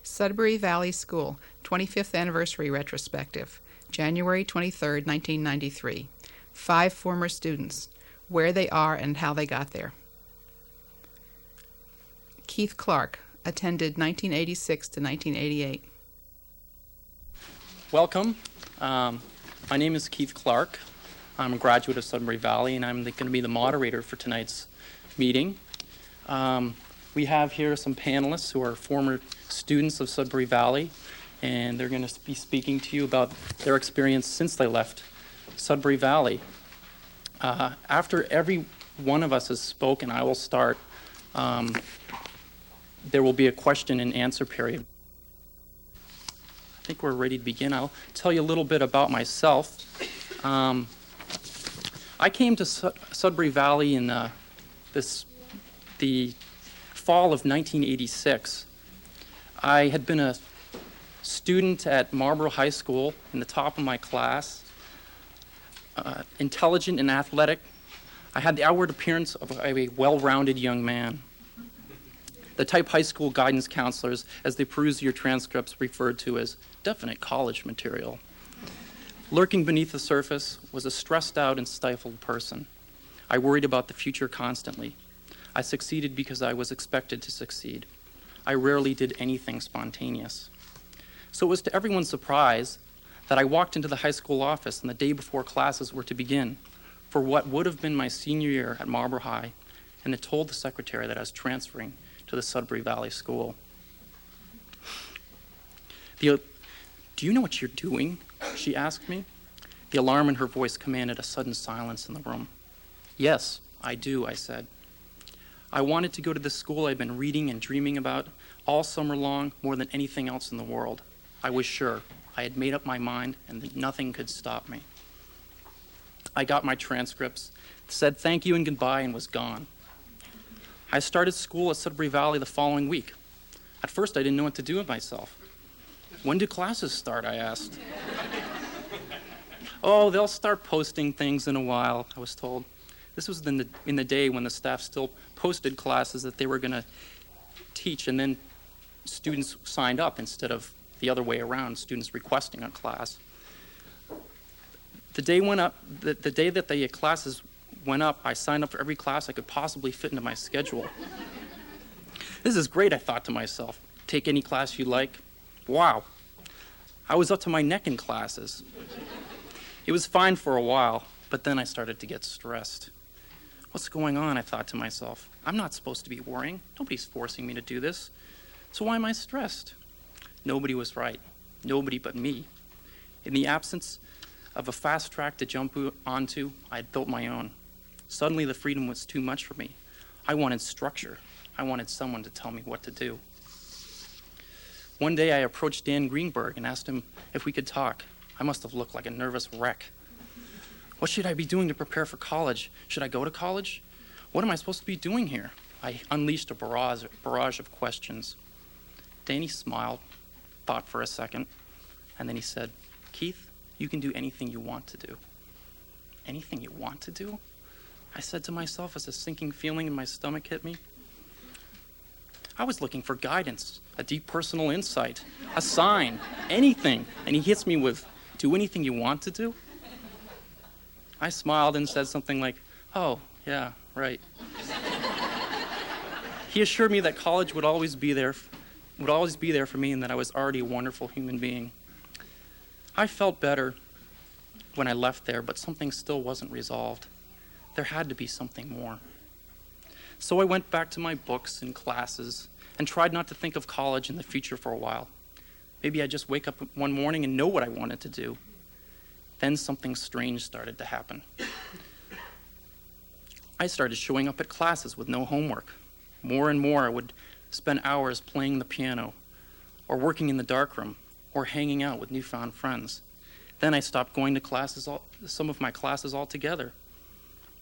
Sudbury Valley School, 25th Anniversary Retrospective, January 23, 1993. 5 former students, where they are and how they got there. Keith Clark, attended 1986 to 1988. Welcome. My name is Keith Clark. I'm a graduate of Sudbury Valley, and I'm going to be the moderator for tonight's meeting. We have here some panelists who are former students of Sudbury Valley, and they're going to be speaking to you about their experience since they left Sudbury Valley. After every one of us has spoken, I will start. There will be a question and answer period. I think we're ready to begin. I'll tell you a little bit about myself. I came to Sudbury Valley in the fall of 1986. I had been a student at Marlborough High School, in the top of my class, intelligent and athletic. I had the outward appearance of a well-rounded young man. The type high school guidance counselors, as they peruse your transcripts, referred to as definite college material. Lurking beneath the surface was a stressed out and stifled person. I worried about the future constantly. I succeeded because I was expected to succeed. I rarely did anything spontaneous. So it was to everyone's surprise that I walked into the high school office on the day before classes were to begin for what would have been my senior year at Marlborough High, and it told the secretary that I was transferring to the Sudbury Valley School. Do you know what you're doing? She asked me. The alarm in her voice commanded a sudden silence in the room. Yes, I do, I said. I wanted to go to the school I'd been reading and dreaming about all summer long more than anything else in the world. I was sure. I had made up my mind, and that nothing could stop me. I got my transcripts, said thank you and goodbye, and was gone. I started school at Sudbury Valley the following week. At first, I didn't know what to do with myself. When do classes start, I asked. Oh, they'll start posting things in a while, I was told. This was in the day when the staff still posted classes that they were going to teach, and then students signed up instead of the other way around, students requesting a class. The day that the classes went up, I signed up for every class I could possibly fit into my schedule. This is great, I thought to myself. Take any class you like. Wow. I was up to my neck in classes. It was fine for a while, but then I started to get stressed. What's going on, I thought to myself. I'm not supposed to be worrying. Nobody's forcing me to do this. So why am I stressed? Nobody was right. Nobody but me. In the absence of a fast track to jump onto, I had built my own. Suddenly the freedom was too much for me. I wanted structure. I wanted someone to tell me what to do. One day I approached Dan Greenberg and asked him if we could talk. I must have looked like a nervous wreck. What should I be doing to prepare for college? Should I go to college? What am I supposed to be doing here? I unleashed a barrage of questions. Danny smiled, thought for a second, and then he said, Keith, you can do anything you want to do. Anything you want to do? I said to myself as a sinking feeling in my stomach hit me. I was looking for guidance, a deep personal insight, a sign, anything. And he hits me with, do anything you want to do? I smiled and said something like, oh, yeah, right. He assured me that college would always be there for me, and that I was already a wonderful human being. I felt better when I left there, but something still wasn't resolved. There had to be something more. So I went back to my books and classes and tried not to think of college and the future for a while. Maybe I'd just wake up one morning and know what I wanted to do. Then something strange started to happen. I started showing up at classes with no homework. More and more, I would spend hours playing the piano, or working in the darkroom, or hanging out with newfound friends. Then I stopped going to some of my classes altogether.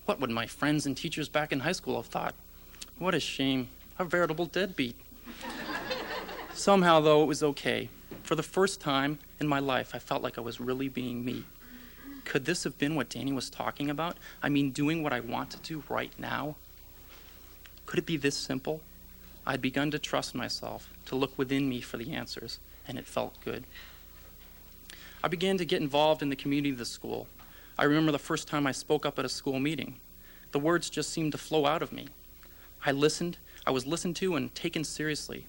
What would my friends and teachers back in high school have thought? What a shame, a veritable deadbeat. Somehow, though, it was okay. For the first time in my life, I felt like I was really being me. Could this have been what Danny was talking about? I mean, doing what I want to do right now? Could it be this simple? I'd begun to trust myself, to look within me for the answers, and it felt good. I began to get involved in the community of the school. I remember the first time I spoke up at a school meeting. The words just seemed to flow out of me. I was listened to and taken seriously.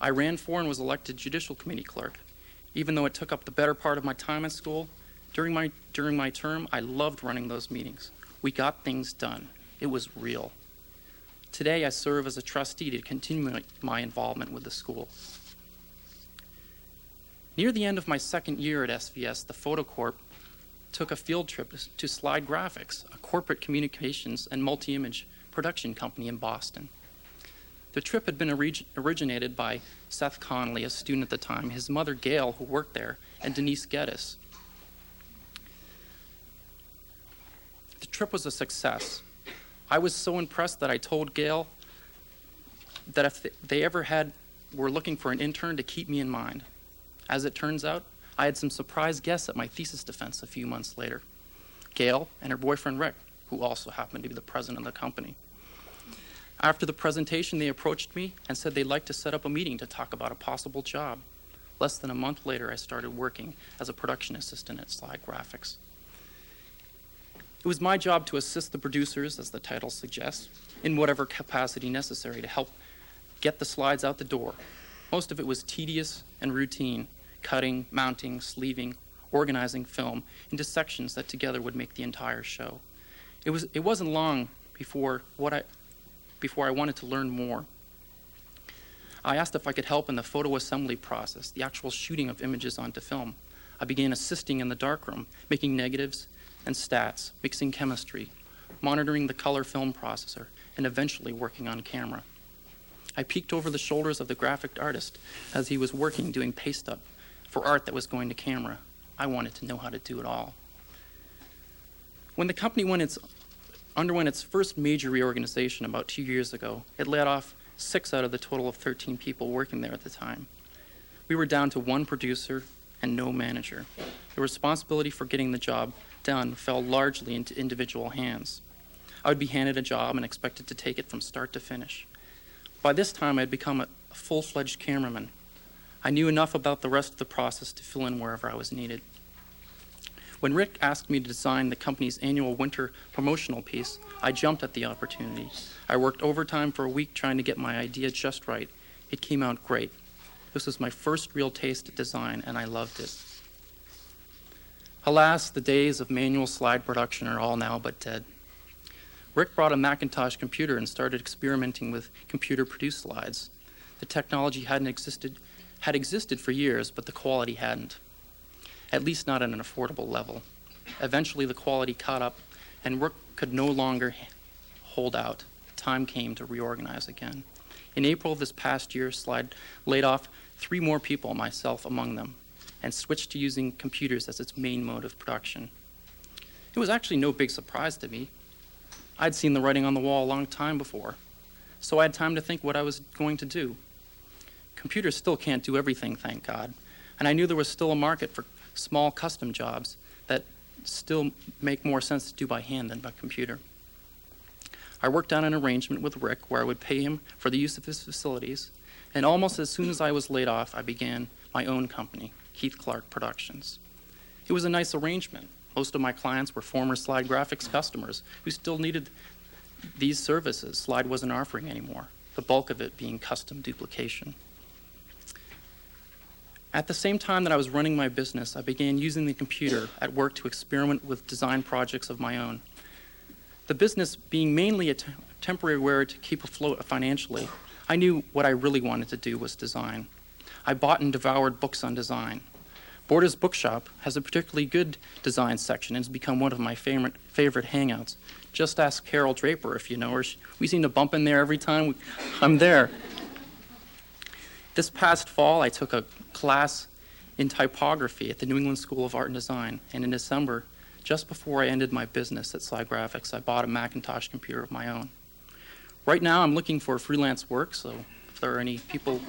I ran for and was elected judicial committee clerk. Even though it took up the better part of my time at school, during my term, I loved running those meetings. We got things done. It was real. Today, I serve as a trustee to continue my involvement with the school. Near the end of my second year at SVS, the PhotoCorp took a field trip to Slide Graphics, a corporate communications and multi-image production company in Boston. The trip had been originated by Seth Connolly, a student at the time, his mother Gail, who worked there, and Denise Geddes. The trip was a success. I was so impressed that I told Gail that if they ever were looking for an intern, to keep me in mind. As it turns out, I had some surprise guests at my thesis defense a few months later. Gail and her boyfriend Rick, who also happened to be the president of the company. After the presentation, they approached me and said they'd like to set up a meeting to talk about a possible job. Less than a month later, I started working as a production assistant at Slide Graphics. It was my job to assist the producers, as the title suggests, in whatever capacity necessary to help get the slides out the door. Most of it was tedious and routine, cutting, mounting, sleeving, organizing film into sections that together would make the entire show. It wasn't long before I wanted to learn more. I asked if I could help in the photo assembly process, the actual shooting of images onto film. I began assisting in the darkroom, making negatives and stats, mixing chemistry, monitoring the color film processor, and eventually working on camera. I peeked over the shoulders of the graphic artist as he was working doing paste up for art that was going to camera. I wanted to know how to do it all. When the company underwent its first major reorganization about 2 years ago, it laid off 6 out of the total of 13 people working there at the time. We were down to 1 producer and no manager. The responsibility for getting the job done fell largely into individual hands. I would be handed a job and expected to take it from start to finish. By this time, I had become a full-fledged cameraman. I knew enough about the rest of the process to fill in wherever I was needed. When Rick asked me to design the company's annual winter promotional piece, I jumped at the opportunity. I worked overtime for a week trying to get my idea just right. It came out great. This was my first real taste at design, and I loved it. Alas, the days of manual slide production are all now but dead. Rick brought a Macintosh computer and started experimenting with computer-produced slides. The technology had existed for years, but the quality hadn't, at least not at an affordable level. Eventually, the quality caught up, and Rick could no longer hold out. Time came to reorganize again. In April of this past year, Slide laid off 3 more people, myself among them, and switched to using computers as its main mode of production. It was actually no big surprise to me. I'd seen the writing on the wall a long time before, so I had time to think what I was going to do. Computers still can't do everything, thank God, and I knew there was still a market for small custom jobs that still make more sense to do by hand than by computer. I worked out an arrangement with Rick where I would pay him for the use of his facilities, and almost as soon as I was laid off, I began my own company, Keith Clark Productions. It was a nice arrangement. Most of my clients were former Slide Graphics customers who still needed these services Slide wasn't offering anymore, the bulk of it being custom duplication. At the same time that I was running my business, I began using the computer at work to experiment with design projects of my own. The business being mainly a temporary way to keep afloat financially, I knew what I really wanted to do was design. I bought and devoured books on design. Borders Bookshop has a particularly good design section and has become one of my favorite hangouts. Just ask Carol Draper if you know her. We seem to bump in there every time I'm there. This past fall, I took a class in typography at the New England School of Art and Design, and in December, just before I ended my business at Slide Graphics, I bought a Macintosh computer of my own. Right now, I'm looking for freelance work, so if there are any people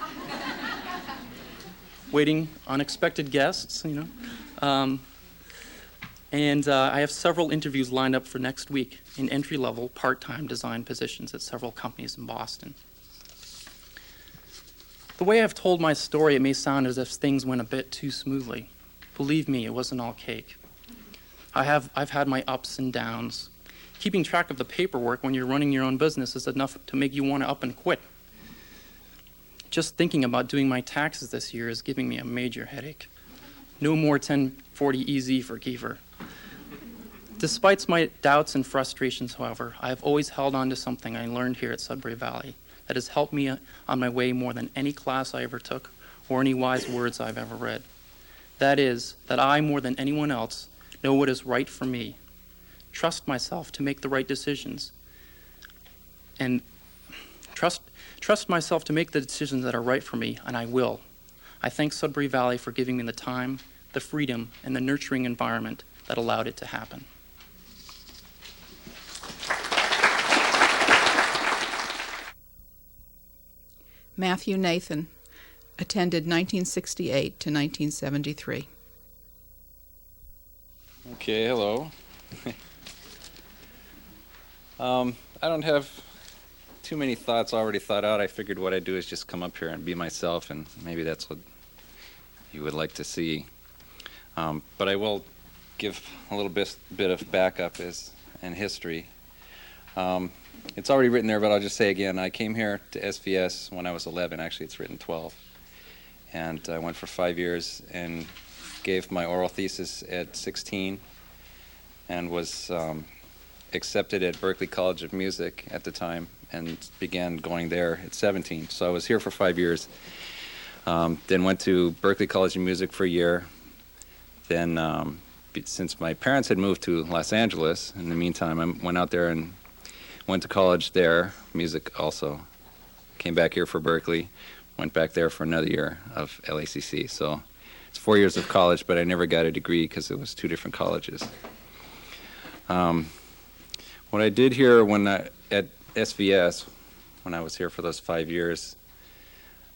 waiting unexpected guests, I have several interviews lined up for next week in entry-level, part-time design positions at several companies in Boston. The way I've told my story, it may sound as if things went a bit too smoothly. Believe me, it wasn't all cake. I've had my ups and downs. Keeping track of the paperwork when you're running your own business is enough to make you want to up and quit. Just thinking about doing my taxes this year is giving me a major headache. No more 1040 EZ for Kiefer. Despite my doubts and frustrations, however, I have always held on to something I learned here at Sudbury Valley that has helped me on my way more than any class I ever took or any wise words I've ever read. That is, that I, more than anyone else, know what is right for me, trust myself to make the right decisions, and trust myself to make the decisions that are right for me, and I will. I thank Sudbury Valley for giving me the time, the freedom, and the nurturing environment that allowed it to happen. Matthew Nathan attended 1968 to 1973. Okay, hello. I don't have too many thoughts already thought out. I figured what I'd do is just come up here and be myself, and maybe that's what you would like to see. But I will give a little bit of backup and history. It's already written there, but I'll just say again, I came here to SVS when I was 11. Actually, it's written 12. And I went for 5 years and gave my oral thesis at 16 and was accepted at Berklee College of Music at the time and began going there at 17. So I was here for 5 years. Then went to Berklee College of Music for a year. Then, since my parents had moved to Los Angeles, in the meantime, I went out there and went to college there, music also. Came back here for Berklee, went back there for another year of LACC. So it's 4 years of college, but I never got a degree because it was two different colleges. What I did here at SVS, when I was here for those 5 years,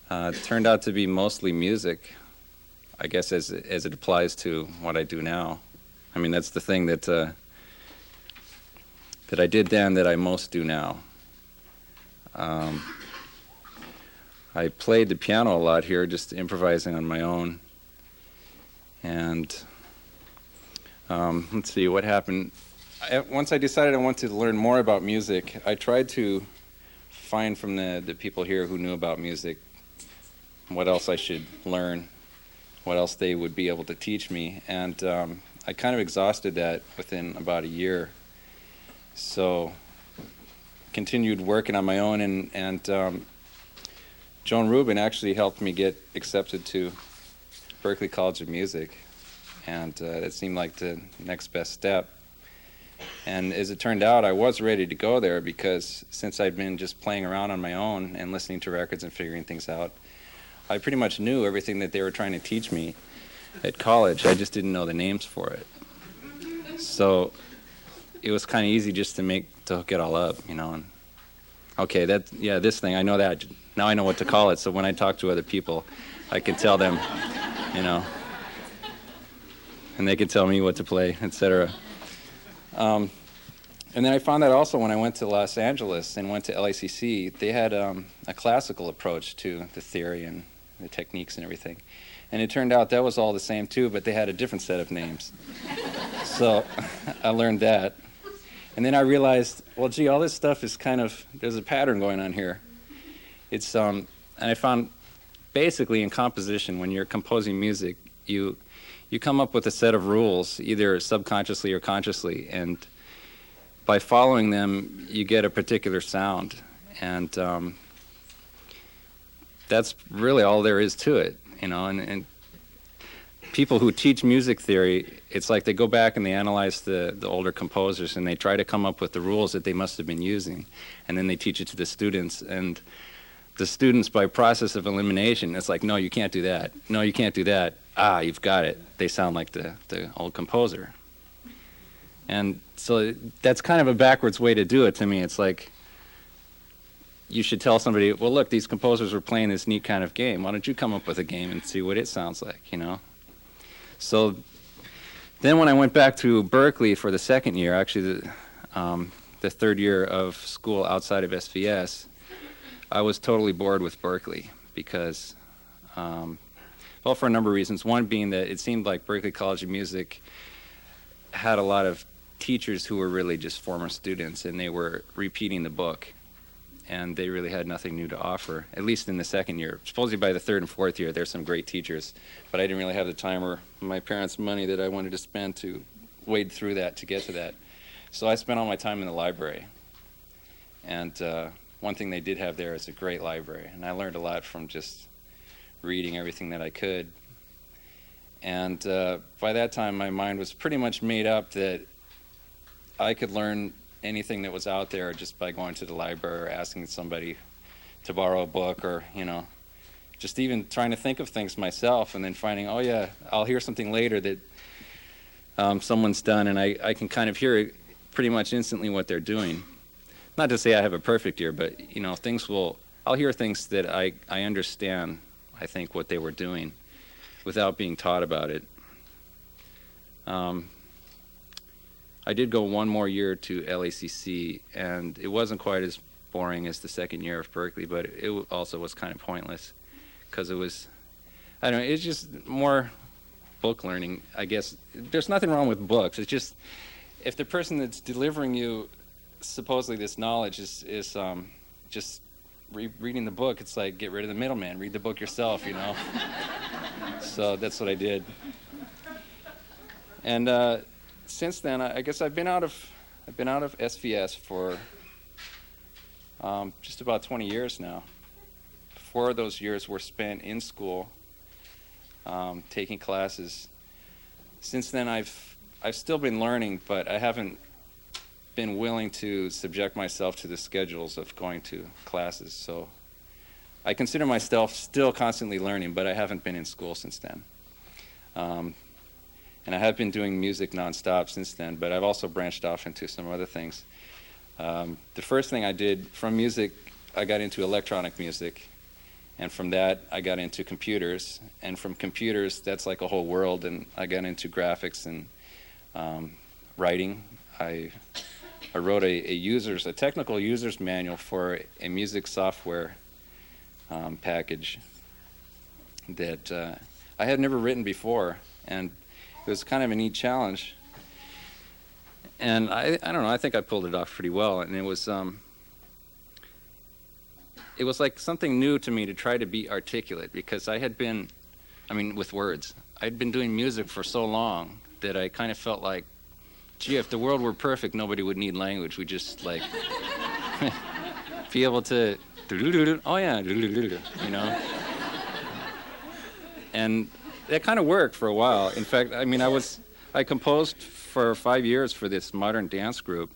turned out to be mostly music, I guess, as it applies to what I do now. I mean, that's the thing that I did then that I most do now. I played the piano a lot here, just improvising on my own. And let's see, what happened? Once I decided I wanted to learn more about music, I tried to find from the people here who knew about music what else I should learn, what else they would be able to teach me. And I kind of exhausted that within about a year. So continued working on my own, and Joan Rubin actually helped me get accepted to Berklee College of Music, and it seemed like the next best step. And as it turned out, I was ready to go there because since I'd been just playing around on my own and listening to records and figuring things out, I pretty much knew everything that they were trying to teach me at college. I just didn't know the names for it. So it was kind of easy just to hook it all up, you know. And okay, this thing, I know that. Now I know what to call it. So when I talk to other people, I can tell them, you know, and they can tell me what to play, etc. And then I found that also when I went to Los Angeles and went to LACC, they had a classical approach to the theory and the techniques and everything. And it turned out that was all the same too, but they had a different set of names. So I learned that. And then I realized, well, gee, all this stuff is there's a pattern going on here. It's, and I found basically in composition, when you're composing music, you come up with a set of rules, either subconsciously or consciously, and by following them, you get a particular sound. And that's really all there is to it, you know. And people who teach music theory, it's like they go back and they analyze the older composers and they try to come up with the rules that they must have been using, and then they teach it to the students. And the students, by process of elimination, it's like, no, you can't do that. No, you can't do that. Ah, you've got it. They sound like the old composer. And so that's kind of a backwards way to do it to me. It's like you should tell somebody, well, look, these composers were playing this neat kind of game. Why don't you come up with a game and see what it sounds like, you know? So then when I went back to Berklee for the second year, actually the third year of school outside of SVS, I was totally bored with Berklee because, well, for a number of reasons. One being that it seemed like Berklee College of Music had a lot of teachers who were really just former students, and they were repeating the book, and they really had nothing new to offer, at least in the second year. Supposedly by the third and fourth year, there's some great teachers, but I didn't really have the time or my parents' money that I wanted to spend to wade through that to get to that. So I spent all my time in the library. And one thing they did have there is a great library, and I learned a lot from just reading everything that I could. And by that time, my mind was pretty much made up that I could learn anything that was out there just by going to the library or asking somebody to borrow a book, or, you know, just even trying to think of things myself and then finding, oh yeah, I'll hear something later that someone's done, and I can kind of hear pretty much instantly what they're doing. Not to say I have a perfect ear, but, you know, I'll hear things that I understand, I think, what they were doing without being taught about it. I did go one more year to LACC, and it wasn't quite as boring as the second year of Berklee, but it also was kind of pointless because it was, I don't know, it's just more book learning, I guess. There's nothing wrong with books. It's just, if the person that's delivering you supposedly this knowledge is just reading the book, it's like, get rid of the middleman, read the book yourself, you know. So that's what I did. And since then, I guess I've been out of SVS for just about 20 years now. 4 of those years were spent in school, taking classes. Since then, I've still been learning, but I haven't been willing to subject myself to the schedules of going to classes. So I consider myself still constantly learning, but I haven't been in school since then. And I have been doing music nonstop since then, but I've also branched off into some other things. The first thing I did from music, I got into electronic music, and from that I got into computers, and from computers that's like a whole world, and I got into graphics and writing. I wrote a technical user's manual for a music software package that I had never written before, and it was kind of a neat challenge. And I don't know, I think I pulled it off pretty well, and it was like something new to me to try to be articulate, because I had been, with words, I'd been doing music for so long that I kind of felt like, gee, if the world were perfect, nobody would need language. We'd just, like, be able to, oh yeah, you know. And that kind of worked for a while. In fact, I composed for 5 years for this modern dance group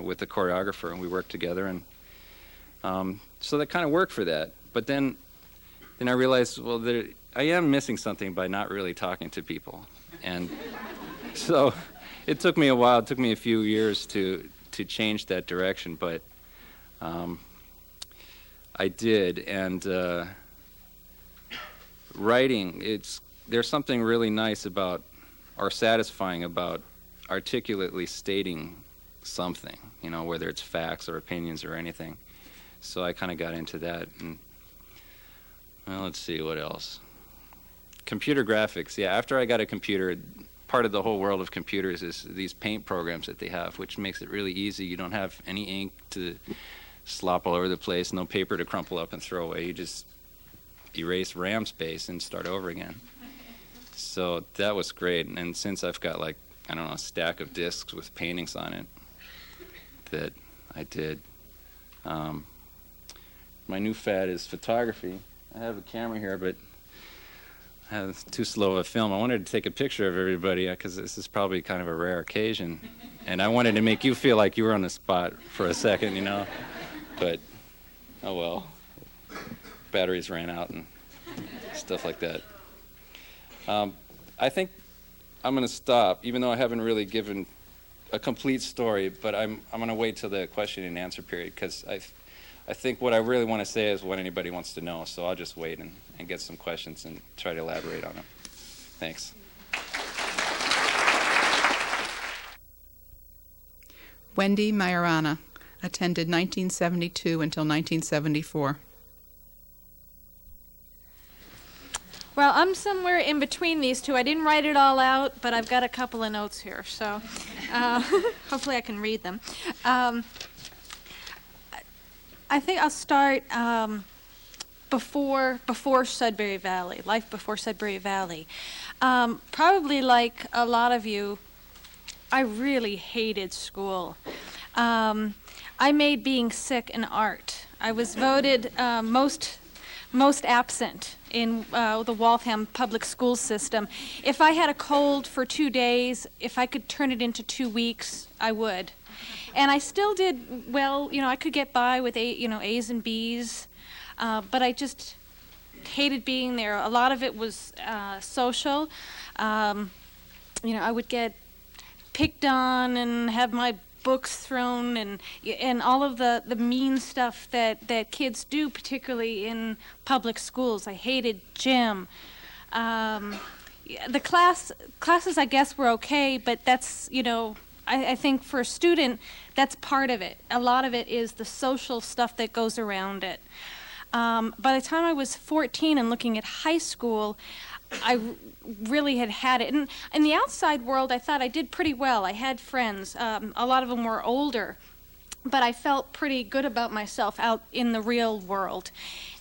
with a choreographer, and we worked together, and so that kind of worked for that. But then I realized, well, I am missing something by not really talking to people, and so it took me a while. It took me a few years to change that direction, but I did. And writing, there's something really nice about, or satisfying about, articulately stating something, you know, whether it's facts or opinions or anything. So I kind of got into that. And, well, let's see, what else? Computer graphics. Yeah, after I got a computer, part of the whole world of computers is these paint programs that they have, which makes it really easy. You don't have any ink to slop all over the place, no paper to crumple up and throw away. You just erase RAM space and start over again. So that was great. And since I've got, like, I don't know, a stack of discs with paintings on it that I did. My new fad is photography. I have a camera here, but I have too slow a film. I wanted to take a picture of everybody because this is probably kind of a rare occasion. And I wanted to make you feel like you were on the spot for a second, you know. But, oh well. Batteries ran out and stuff like that. I think I'm going to stop, even though I haven't really given a complete story, but I'm going to wait till the question and answer period, because I think what I really want to say is what anybody wants to know, so I'll just wait and get some questions and try to elaborate on them. Thanks. Wendy Majorana attended 1972 until 1974. Well, I'm somewhere in between these two. I didn't write it all out, but I've got a couple of notes here, so hopefully I can read them. I think I'll start before Sudbury Valley, life before Sudbury Valley. Probably like a lot of you, I really hated school. I made being sick an art. I was voted most absent in the Waltham public school system. If I had a cold for 2 days, if I could turn it into 2 weeks, I would. And I still did well. I could get by with A's and B's, but I just hated being there. A lot of it was social. I would get picked on and have my books thrown and all of the mean stuff that kids do, particularly in public schools. I hated gym. The classes, I guess, were okay, but that's, I think for a student, that's part of it. A lot of it is the social stuff that goes around it. By the time I was 14 and looking at high school, I really had it. And in the outside world, I thought I did pretty well. I had friends. A lot of them were older, but I felt pretty good about myself out in the real world.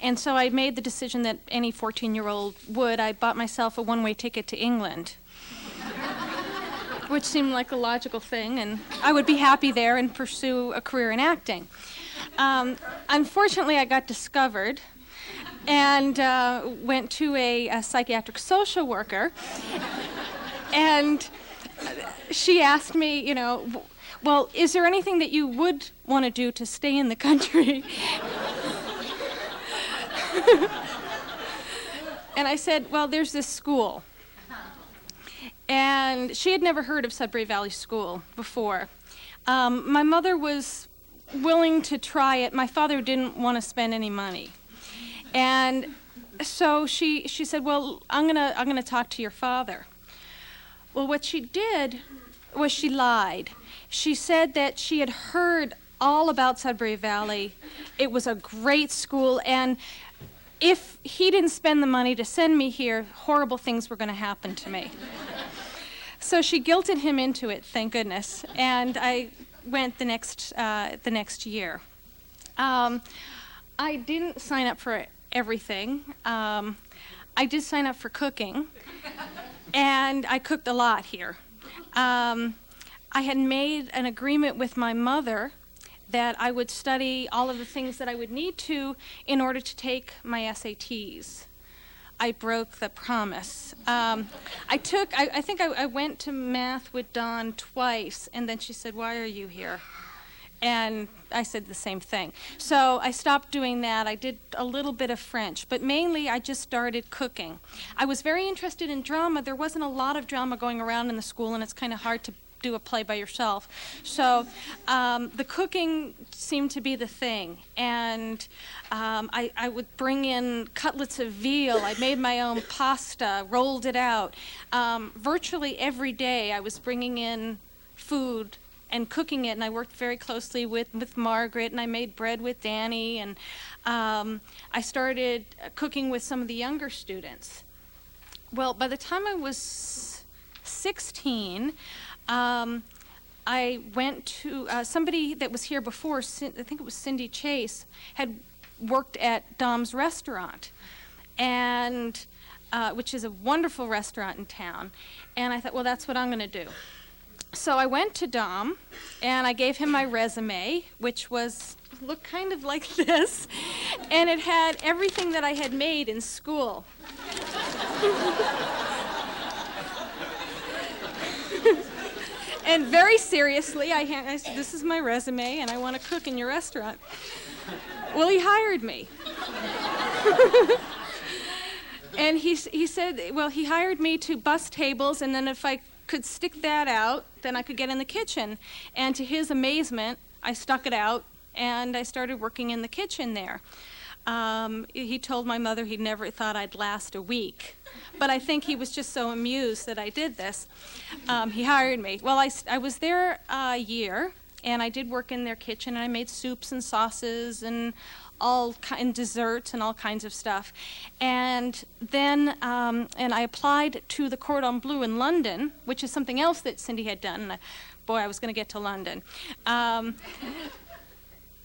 And so I made the decision that any 14-year-old would. I bought myself a one-way ticket to England, which seemed like a logical thing, and I would be happy there and pursue a career in acting. Unfortunately, I got discovered and went to a psychiatric social worker, and she asked me, well, is there anything that you would want to do to stay in the country? And I said, well, there's this school. And she had never heard of Sudbury Valley School before. My mother was willing to try it. My father didn't want to spend any money. And so she said, well, I'm gonna talk to your father. Well, what she did was she lied. She said that she had heard all about Sudbury Valley. It was a great school, and if he didn't spend the money to send me here, horrible things were going to happen to me. So she guilted him into it, thank goodness, and I went the next year. I didn't sign up for everything. I did sign up for cooking, and I cooked a lot here. I had made an agreement with my mother that I would study all of the things that I would need to in order to take my SATs. I broke the promise. I think I went to math with Dawn twice, and then she said, why are you here? And I said the same thing. So I stopped doing that. I did a little bit of French, but mainly I just started cooking. I was very interested in drama. There wasn't a lot of drama going around in the school, and it's kind of hard to do a play by yourself. So the cooking seemed to be the thing. And I would bring in cutlets of veal. I made my own pasta, rolled it out. Virtually every day I was bringing in food and cooking it, and I worked very closely with Margaret, and I made bread with Danny, and I started cooking with some of the younger students. Well, by the time I was 16, I went to somebody that was here before, I think it was Cindy Chase, had worked at Dom's restaurant, and which is a wonderful restaurant in town, and I thought, well, that's what I'm going to do. So I went to Dom, and I gave him my resume, which looked kind of like this, and it had everything that I had made in school. And very seriously, I said, this is my resume, and I want to cook in your restaurant. Well, he hired me. And he said, well, he hired me to bus tables, and then if I could stick that out, then I could get in the kitchen. And to his amazement, I stuck it out, and I started working in the kitchen there. He told my mother he never thought I'd last a week. But I think he was just so amused that I did this. He hired me. Well, I was there a year, And I did work in their kitchen, and I made soups and sauces and desserts and all kinds of stuff. And then and I applied to the Cordon Bleu in London, which is something else that Cindy had done. And boy, I was going to get to London.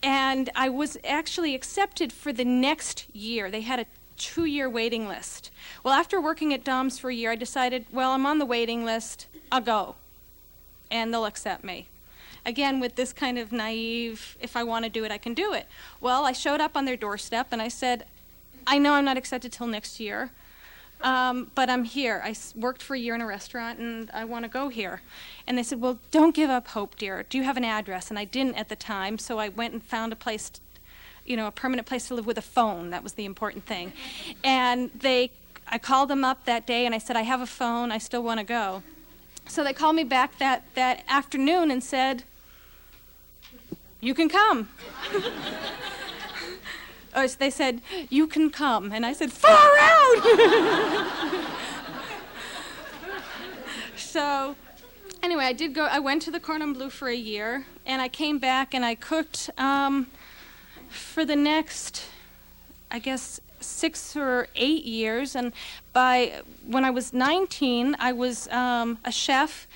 And I was actually accepted for the next year. They had a 2-year waiting list. Well, after working at Dom's for a year, I decided, well, I'm on the waiting list. I'll go, and they'll accept me. Again, with this kind of naive, if I want to do it, I can do it. Well, I showed up on their doorstep, and I said, I know I'm not accepted till next year, but I'm here. I worked for a year in a restaurant, and I want to go here. And they said, well, don't give up hope, dear. Do you have an address? And I didn't at the time, so I went and found a place, a permanent place to live with a phone. That was the important thing. And I called them up that day, and I said, I have a phone. I still want to go. So they called me back that afternoon and said, you can come. Or they said, you can come. And I said, far out! So anyway, I did go. I went to the Cordon Bleu for a year, and I came back and I cooked for the next, I guess, 6 or 8 years. And when I was 19, I was a chef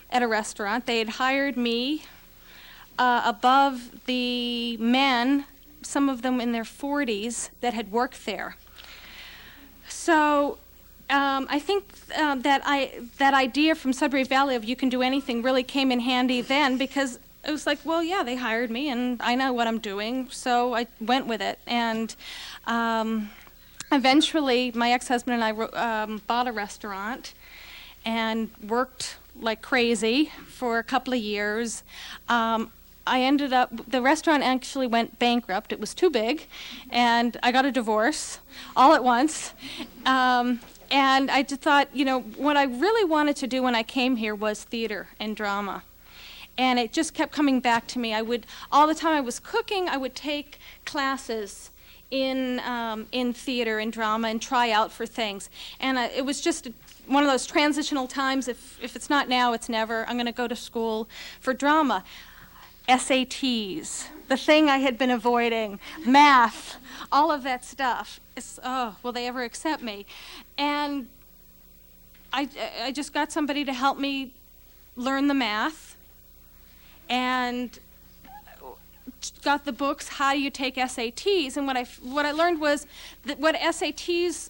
at a restaurant. They had hired me above the men, some of them in their 40s, that had worked there. So I think that idea from Sudbury Valley of you can do anything really came in handy then, because it was like, well, yeah, they hired me and I know what I'm doing, so I went with it. And eventually my ex-husband and I bought a restaurant and worked like crazy for a couple of years. The restaurant actually went bankrupt. It was too big, and I got a divorce all at once. And I just thought, what I really wanted to do when I came here was theater and drama. And it just kept coming back to me. All the time I was cooking, I would take classes in theater and drama and try out for things. And it was just one of those transitional times. If it's not now, it's never. I'm going to go to school for drama. SATs, the thing I had been avoiding, math, all of that stuff. Will they ever accept me? And I just got somebody to help me learn the math, and got the books, How Do You Take SATs? And what I learned was that what SATs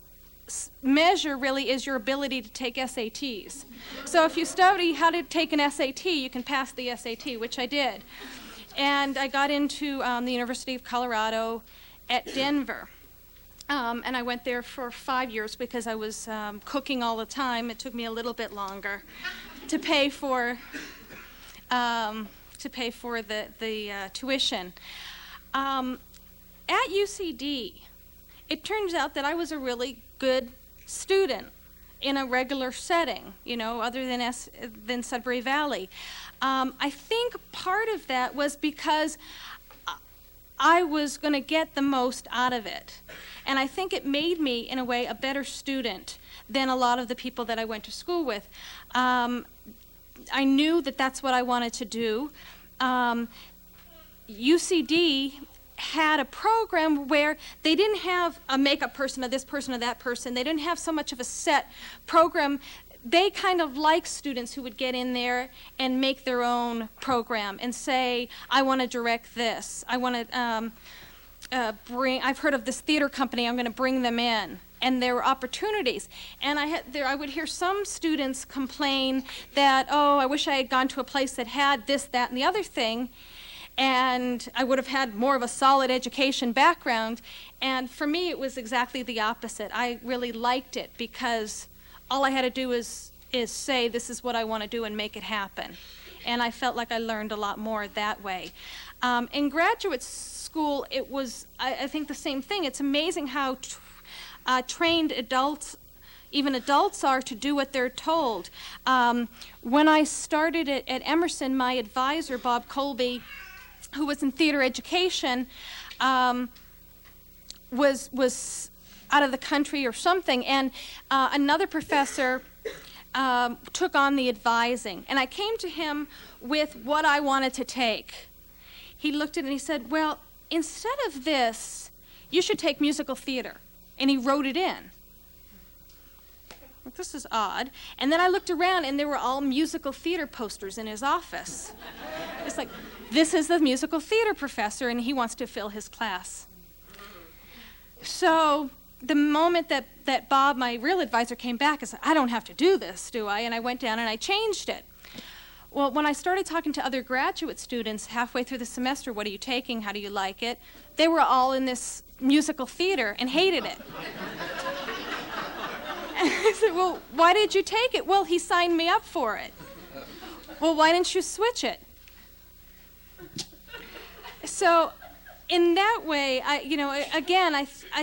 measure really is your ability to take SATs. So if you study how to take an SAT, you can pass the SAT, which I did. And I got into the University of Colorado at Denver. And I went there for 5 years because I was cooking all the time. It took me a little bit longer to pay for the tuition. At UCD, it turns out that I was a really good student in a regular setting, other than Sudbury Valley. I think part of that was because I was going to get the most out of it. And I think it made me, in a way, a better student than a lot of the people that I went to school with. I knew that that's what I wanted to do. UCD had a program where they didn't have a makeup person or this person or that person. They didn't have so much of a set program. They kind of liked students who would get in there and make their own program and say, I want to direct this. I want to I've heard of this theater company, I'm going to bring them in. And there were opportunities. And I would hear some students complain that, I wish I had gone to a place that had this, that, and the other thing, and I would have had more of a solid education background. And for me, it was exactly the opposite. I really liked it because all I had to do is say, this is what I want to do, and make it happen. And I felt like I learned a lot more that way. In graduate school, it was, I think, the same thing. It's amazing how trained adults, even adults, are to do what they're told. When I started at Emerson, my advisor, Bob Colby, who was in theater education, was out of the country or something, and another professor took on the advising. And I came to him with what I wanted to take. he looked at it and he said, well, instead of this, you should take musical theater. And he wrote it in. This is odd. And then I looked around, and there were all musical theater posters in his office. It's like, this is the musical theater professor, and he wants to fill his class. So the moment that Bob, my real advisor, came back, I said, I don't have to do this, do I? And I went down and I changed it. Well, when I started talking to other graduate students halfway through the semester, what are you taking? How do you like it? They were all in this musical theater and hated it. And I said, well, why did you take it? Well, he signed me up for it. Well, why didn't you switch it? So in that way, I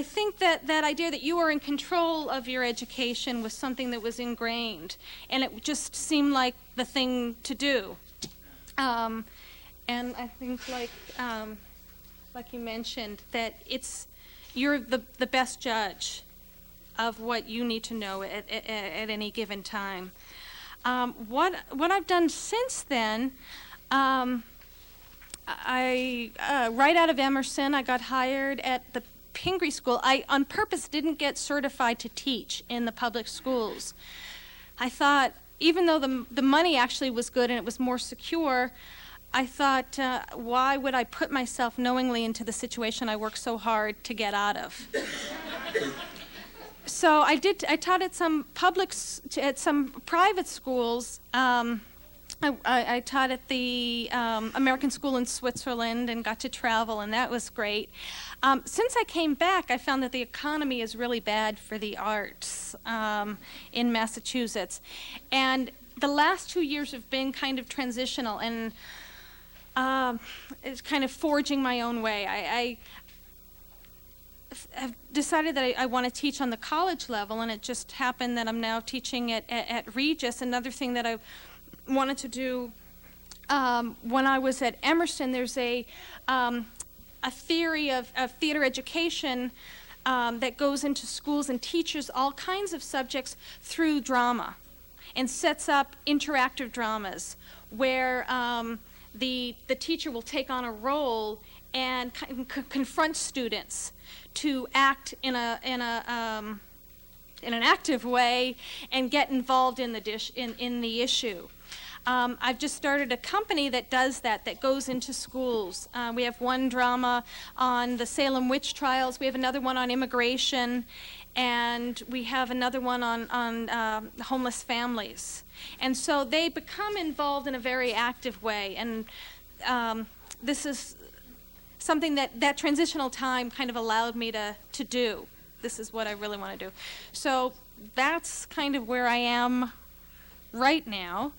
think that idea that you are in control of your education was something that was ingrained, and it just seemed like the thing to do. And I think, like you mentioned, that you're the best judge of what you need to know at any given time. What I've done since then, right out of Emerson, I got hired at the Pingree School. I, on purpose, didn't get certified to teach in the public schools. I thought, even though the money actually was good and it was more secure, I thought, why would I put myself knowingly into the situation I worked so hard to get out of? So I taught at some private schools. I taught at the American School in Switzerland and got to travel, and that was great. Since I came back, I found that the economy is really bad for the arts in Massachusetts. And the last 2 years have been kind of transitional, and it's kind of forging my own way. I've decided that I want to teach on the college level, and it just happened that I'm now teaching at Regis. Another thing that I wanted to do when I was at Emerson, there's a theory of theater education that goes into schools and teaches all kinds of subjects through drama and sets up interactive dramas where the teacher will take on a role and confront students to act in an active way and get involved in the issue. I've just started a company that does that goes into schools. We have one drama on the Salem witch trials. We have another one on immigration, and we have another one on homeless families. And so they become involved in a very active way, and this is something that transitional time kind of allowed me to do. This is what I really want to do. So that's kind of where I am right now.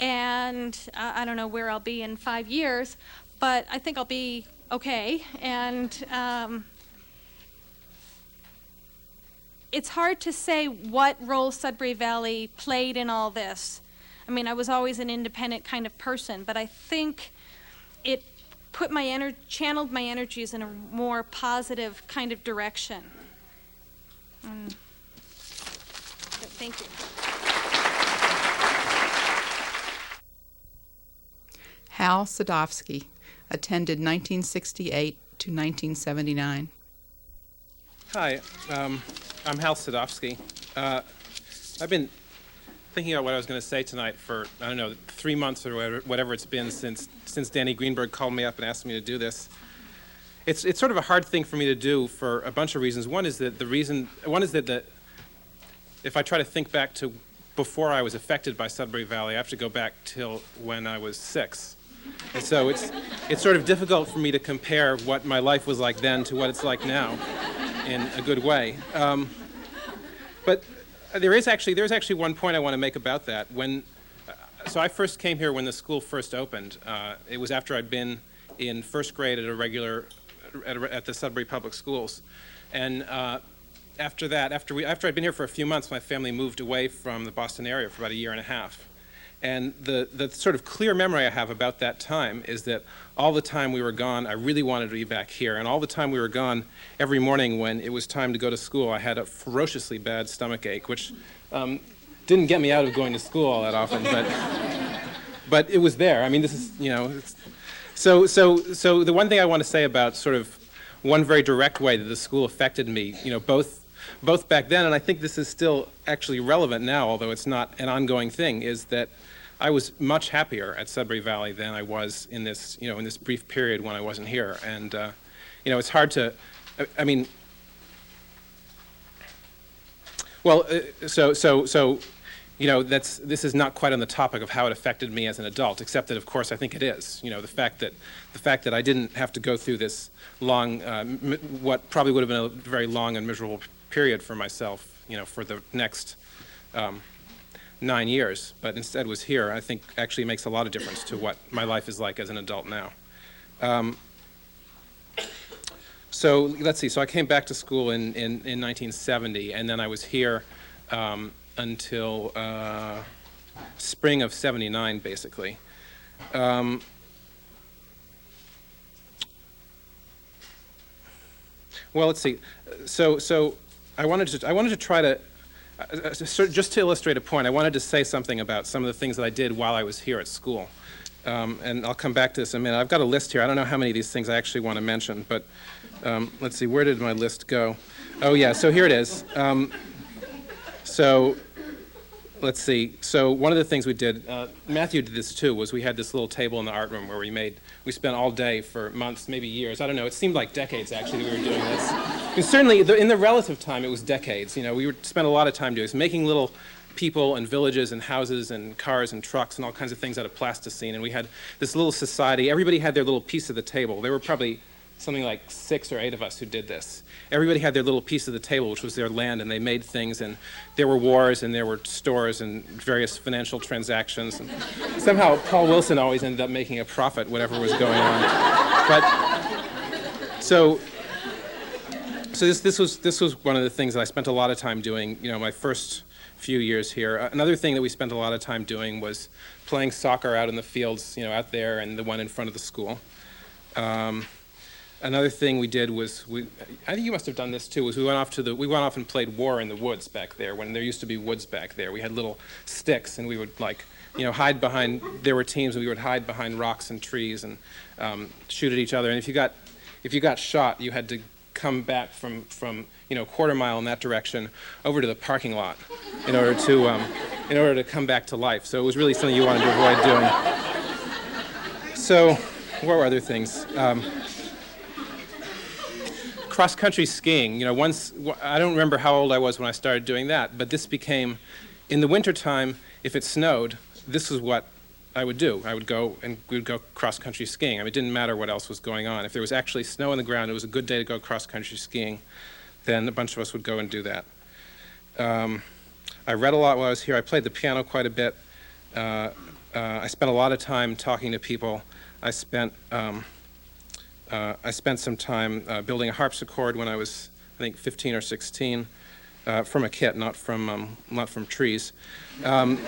And I don't know where I'll be in 5 years, but I think I'll be okay. And it's hard to say what role Sudbury Valley played in all this. I mean, I was always an independent kind of person, but I think it channeled my energies in a more positive kind of direction. Thank you. Hal Sadovsky attended 1968 to 1979. Hi, I'm Hal Sadovsky. I've been thinking about what I was going to say tonight for, 3 months or whatever it's been since Danny Greenberg called me up and asked me to do this. It's sort of a hard thing for me to do for a bunch of reasons. One is that if I try to think back to before I was affected by Sudbury Valley, I have to go back till when I was 6. And so it's sort of difficult for me to compare what my life was like then to what it's like now in a good way. But there's actually one point I want to make about that. So I first came here when the school first opened. It was after I'd been in first grade at the Sudbury Public Schools. And after I'd been here for a few months, my family moved away from the Boston area for about 1.5 years. And the sort of clear memory I have about that time is that all the time we were gone, I really wanted to be back here. And all the time we were gone, every morning when it was time to go to school, I had a ferociously bad stomach ache, which didn't get me out of going to school all that often, but it was there. I mean, this is, So the one thing I want to say about sort of one very direct way that the school affected me, both back then, and I think this is still actually relevant now, although it's not an ongoing thing, is that I was much happier at Sudbury Valley than I was in this, in this brief period when I wasn't here. And, it's hard to, I mean, well, this is not quite on the topic of how it affected me as an adult, except that, of course, I think it is. The fact that I didn't have to go through this long, what probably would have been a very long and miserable period for myself, for the next 9 years, but instead was here, I think actually makes a lot of difference to what my life is like as an adult now. So let's see. So I came back to school in 1970, and then I was here until spring of '79, basically. Well, let's see. So I wanted to try to just to illustrate a point. I wanted to say something about some of the things that I did while I was here at school, and I'll come back to this in a minute. I've got a list here. I don't know how many of these things I actually want to mention, but let's see. Where did my list go? Oh yeah. So here it is. So let's see. So one of the things we did, Matthew did this too, was we had this little table in the art room where we spent all day for months, maybe years. I don't know. It seemed like decades, actually, that we were doing this. And certainly, in the relative time, it was decades. We spent a lot of time doing this, making little people and villages and houses and cars and trucks and all kinds of things out of plasticine. And we had this little society. Everybody had their little piece of the table. There were probably something like 6 or 8 of us who did this. Everybody had their little piece of the table, which was their land, and they made things, and there were wars, and there were stores, and various financial transactions. And somehow, Paul Wilson always ended up making a profit, whatever was going on. But, so this was one of the things that I spent a lot of time doing, my first few years here. Another thing that we spent a lot of time doing was playing soccer out in the fields, out there, and the one in front of the school. Another thing we did was, I think you must have done this too, was we went off and played war in the woods back there, when there used to be woods back there. We had little sticks, and we would hide behind, there were teams, and we would hide behind rocks and trees and shoot at each other. And if you got shot, you had to come back from a quarter mile in that direction over to the parking lot in order to come back to life. So it was really something you wanted to avoid doing. So what were other things? Cross-country skiing, once, I don't remember how old I was when I started doing that, but this became, in the wintertime, if it snowed, this is what I would do. We would go cross-country skiing. I mean, it didn't matter what else was going on. If there was actually snow on the ground, it was a good day to go cross-country skiing, then a bunch of us would go and do that. I read a lot while I was here. I played the piano quite a bit. I spent a lot of time talking to people. I spent some time building a harpsichord when I was, I think, 15 or 16, from a kit, not from trees. And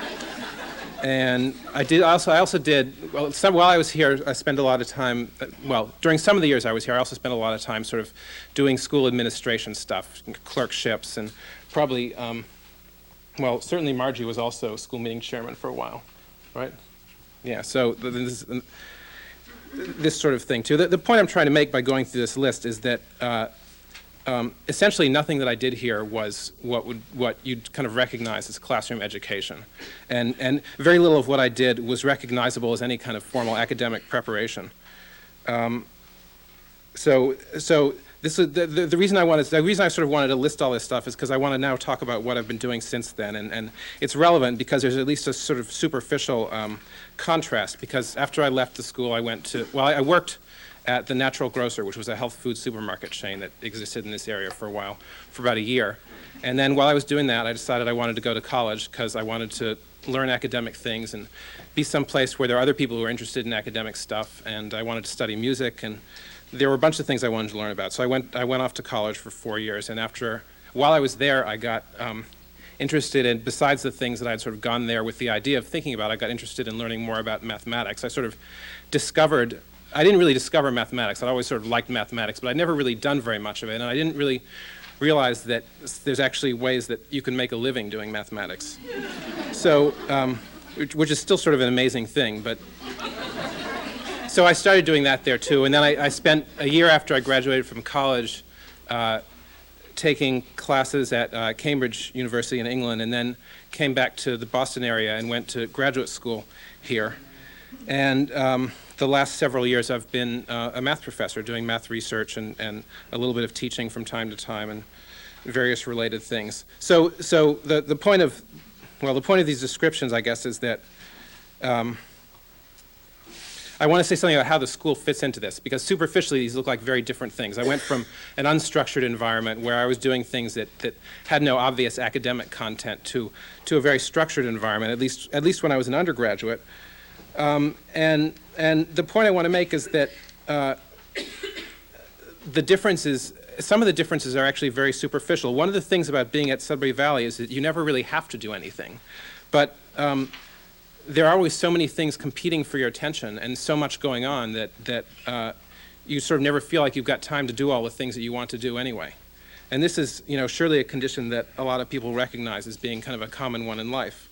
I also did, while I was here, I spent a lot of time, during some of the years I was here, I also spent a lot of time sort of doing school administration stuff, clerkships, and probably, certainly Margie was also school meeting chairman for a while, right? Yeah, so this sort of thing too. The point I'm trying to make by going through this list is that essentially nothing that I did here was what you'd kind of recognize as classroom education, and very little of what I did was recognizable as any kind of formal academic preparation. So this is the reason I sort of wanted to list all this stuff is because I want to now talk about what I've been doing since then, and it's relevant because there's at least a sort of superficial contrast, because after I left the school I worked at the Natural Grocer, which was a health food supermarket chain that existed in this area for a while, for about a year. And then while I was doing that, I decided I wanted to go to college because I wanted to learn academic things and be someplace where there are other people who are interested in academic stuff, and I wanted to study music, and there were a bunch of things I wanted to learn about. So I went off to college for 4 years, and while I was there, I got interested in, besides the things that I'd sort of gone there with the idea of thinking about, I got interested in learning more about mathematics. I sort of I didn't really discover mathematics. I'd always sort of liked mathematics, but I'd never really done very much of it, and I didn't really realize that there's actually ways that you can make a living doing mathematics. So, which is still sort of an amazing thing, but so I started doing that there too, and then I spent a year after I graduated from college taking classes at Cambridge University in England, and then came back to the Boston area and went to graduate school here. And the last several years I've been a math professor doing math research and a little bit of teaching from time to time and various related things. So the point of these descriptions, I guess, is that I want to say something about how the school fits into this, because superficially these look like very different things. I went from an unstructured environment where I was doing things that had no obvious academic content to a very structured environment, at least when I was an undergraduate. And the point I want to make is that some of the differences are actually very superficial. One of the things about being at Sudbury Valley is that you never really have to do anything. But there are always so many things competing for your attention and so much going on that you sort of never feel like you've got time to do all the things that you want to do anyway. And this is, surely a condition that a lot of people recognize as being kind of a common one in life.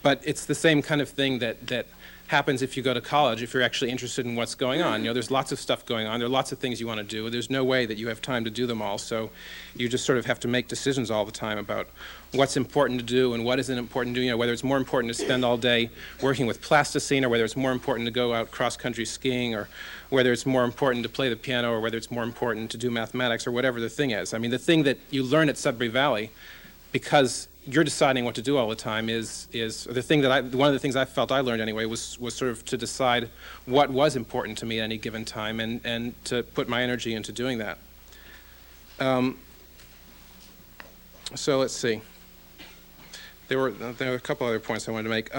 But it's the same kind of thing that happens if you go to college, if you're actually interested in what's going on. There's lots of stuff going on. There are lots of things you want to do. There's no way that you have time to do them all. So you just sort of have to make decisions all the time about what's important to do and what isn't important to do. Whether it's more important to spend all day working with plasticine, or whether it's more important to go out cross-country skiing, or whether it's more important to play the piano, or whether it's more important to do mathematics, or whatever the thing is. I mean, the thing that you learn at Sudbury Valley, because you're deciding what to do all the time, is the thing that one of the things I felt I learned anyway was sort of to decide what was important to me at any given time and to put my energy into doing that. So let's see. There were a couple other points I wanted to make.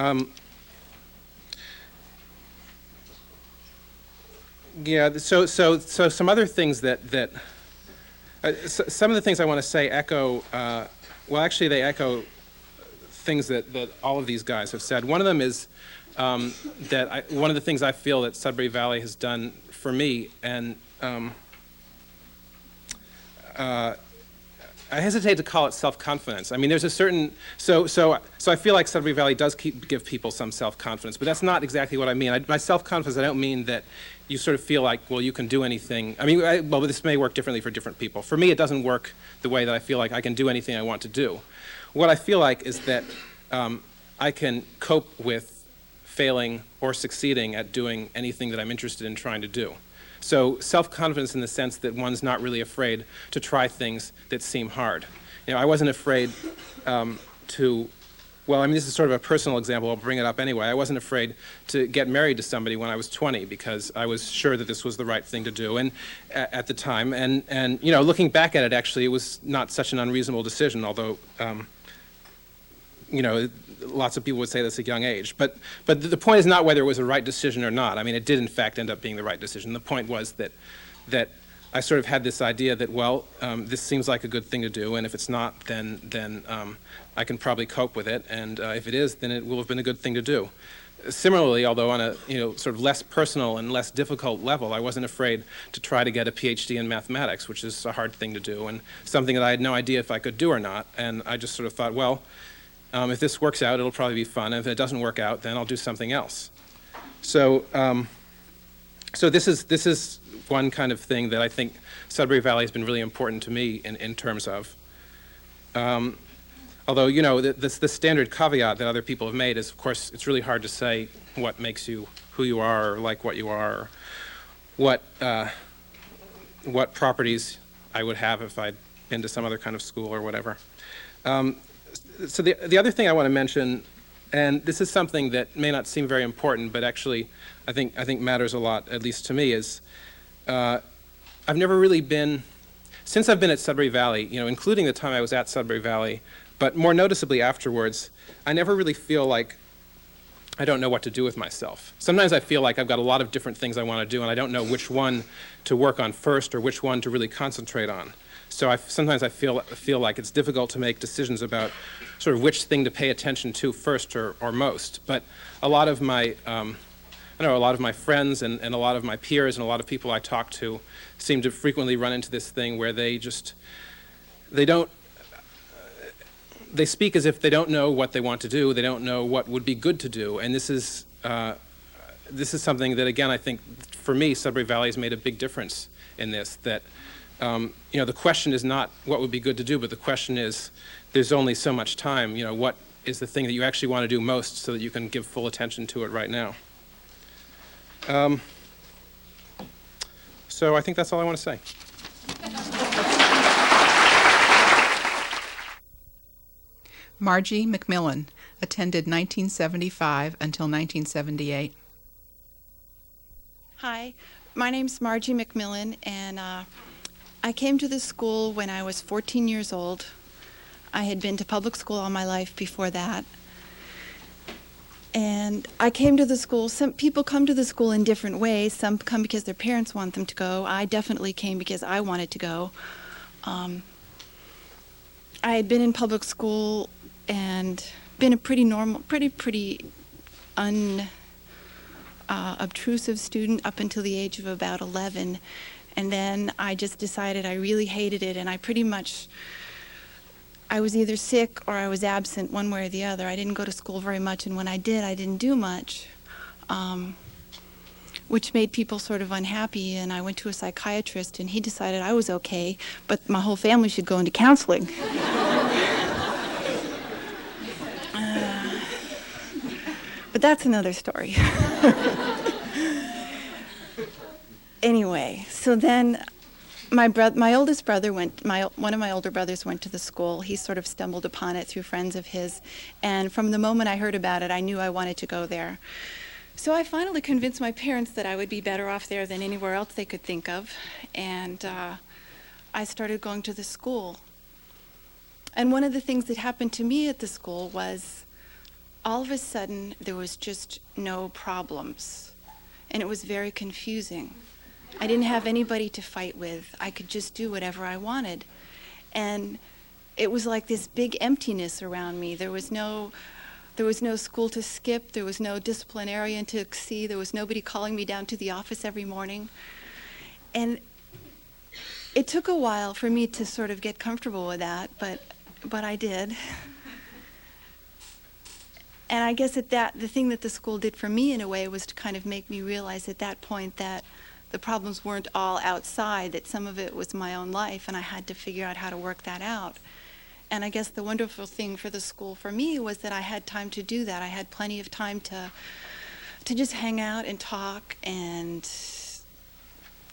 Yeah. So some other things that some of the things I want to say echo. Well, actually, they echo things that all of these guys have said. One of them is that one of the things I feel that Sudbury Valley has done for me, and I hesitate to call it self-confidence. I mean, there's a certain so I feel like Sudbury Valley does give people some self-confidence, but that's not exactly what I mean. By self-confidence, I don't mean that you sort of feel like, well, you can do anything. I mean, well, this may work differently for different people. For me, it doesn't work the way that I feel like I can do anything I want to do. What I feel like is that I can cope with failing or succeeding at doing anything that I'm interested in trying to do. So self-confidence in the sense that one's not really afraid to try things that seem hard. I wasn't afraid well, I mean, this is sort of a personal example. I'll bring it up anyway. I wasn't afraid to get married to somebody when I was 20 because I was sure that this was the right thing to do and at the time. And looking back at it, actually, it was not such an unreasonable decision, although, lots of people would say that's a young age. But the point is not whether it was a right decision or not. I mean, it did, in fact, end up being the right decision. The point was that I sort of had this idea that, well, this seems like a good thing to do, and if it's not, then I can probably cope with it, and if it is, then it will have been a good thing to do. Similarly, although on a sort of less personal and less difficult level, I wasn't afraid to try to get a PhD in mathematics, which is a hard thing to do, and something that I had no idea if I could do or not, and I just sort of thought, well, if this works out, it'll probably be fun, and if it doesn't work out, then I'll do something else. So this is one kind of thing that I think Sudbury Valley has been really important to me in terms of. Although, the standard caveat that other people have made is, of course, it's really hard to say what makes you who you are or like what you are, or what properties I would have if I'd been to some other kind of school or whatever. So the other thing I want to mention, and this is something that may not seem very important, but actually I think matters a lot, at least to me, is I've never really been, since I've been at Sudbury Valley, including the time I was at Sudbury Valley, but more noticeably afterwards, I never really feel like I don't know what to do with myself. Sometimes I feel like I've got a lot of different things I want to do, and I don't know which one to work on first or which one to really concentrate on. So sometimes I feel like it's difficult to make decisions about sort of which thing to pay attention to first or most. But a lot of my a lot of my friends and a lot of my peers and a lot of people I talk to seem to frequently run into this thing where they speak as if they don't know what they want to do, they don't know what would be good to do, and this is something that, again, I think for me, Sudbury Valley has made a big difference in this, that the question is not what would be good to do, but the question is, there's only so much time. What is the thing that you actually want to do most so that you can give full attention to it right now? So I think that's all I want to say. Margie McMillan attended 1975 until 1978. Hi, my name's Margie McMillan, and I came to this school when I was 14 years old. I had been to public school all my life before that. And I came to the school. Some people come to the school in different ways. Some come because their parents want them to go. I definitely came because I wanted to go. I had been in public school and been a pretty normal, pretty obtrusive student up until the age of about 11. And then I just decided I really hated it, and I was either sick or I was absent, one way or the other. I didn't go to school very much, and when I did, I didn't do much, which made people sort of unhappy. And I went to a psychiatrist, and he decided I was okay, but my whole family should go into counseling. But that's another story. Anyway, so then my oldest brother one of my older brothers went to the school. He sort of stumbled upon it through friends of his, and from the moment I heard about it, I knew I wanted to go there. So I finally convinced my parents that I would be better off there than anywhere else they could think of, and I started going to the school. And one of the things that happened to me at the school was all of a sudden there was just no problems, and it was very confusing. I didn't have anybody to fight with. I could just do whatever I wanted. And it was like this big emptiness around me. There was no school to skip. There was no disciplinarian to see. There was nobody calling me down to the office every morning. And it took a while for me to sort of get comfortable with that, but I did. And I guess the thing that the school did for me in a way was to kind of make me realize at that point that the problems weren't all outside, that some of it was my own life, and I had to figure out how to work that out. And I guess the wonderful thing for the school for me was that I had time to do that. I had plenty of time to just hang out and talk and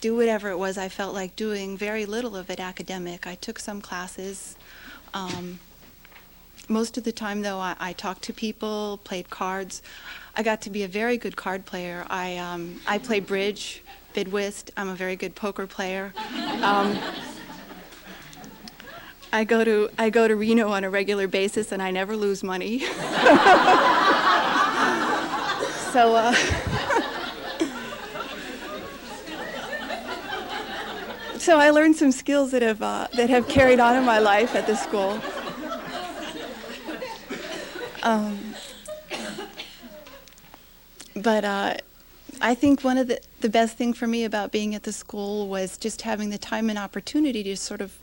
do whatever it was I felt like doing, very little of it academic. I took some classes. Most of the time, though, I talked to people, played cards. I got to be a very good card player. I play bridge, bid whist. I'm a very good poker player. I go to Reno on a regular basis, and I never lose money. So I learned some skills that have carried on in my life at the school. But I think one of the best thing for me about being at the school was just having the time and opportunity to sort of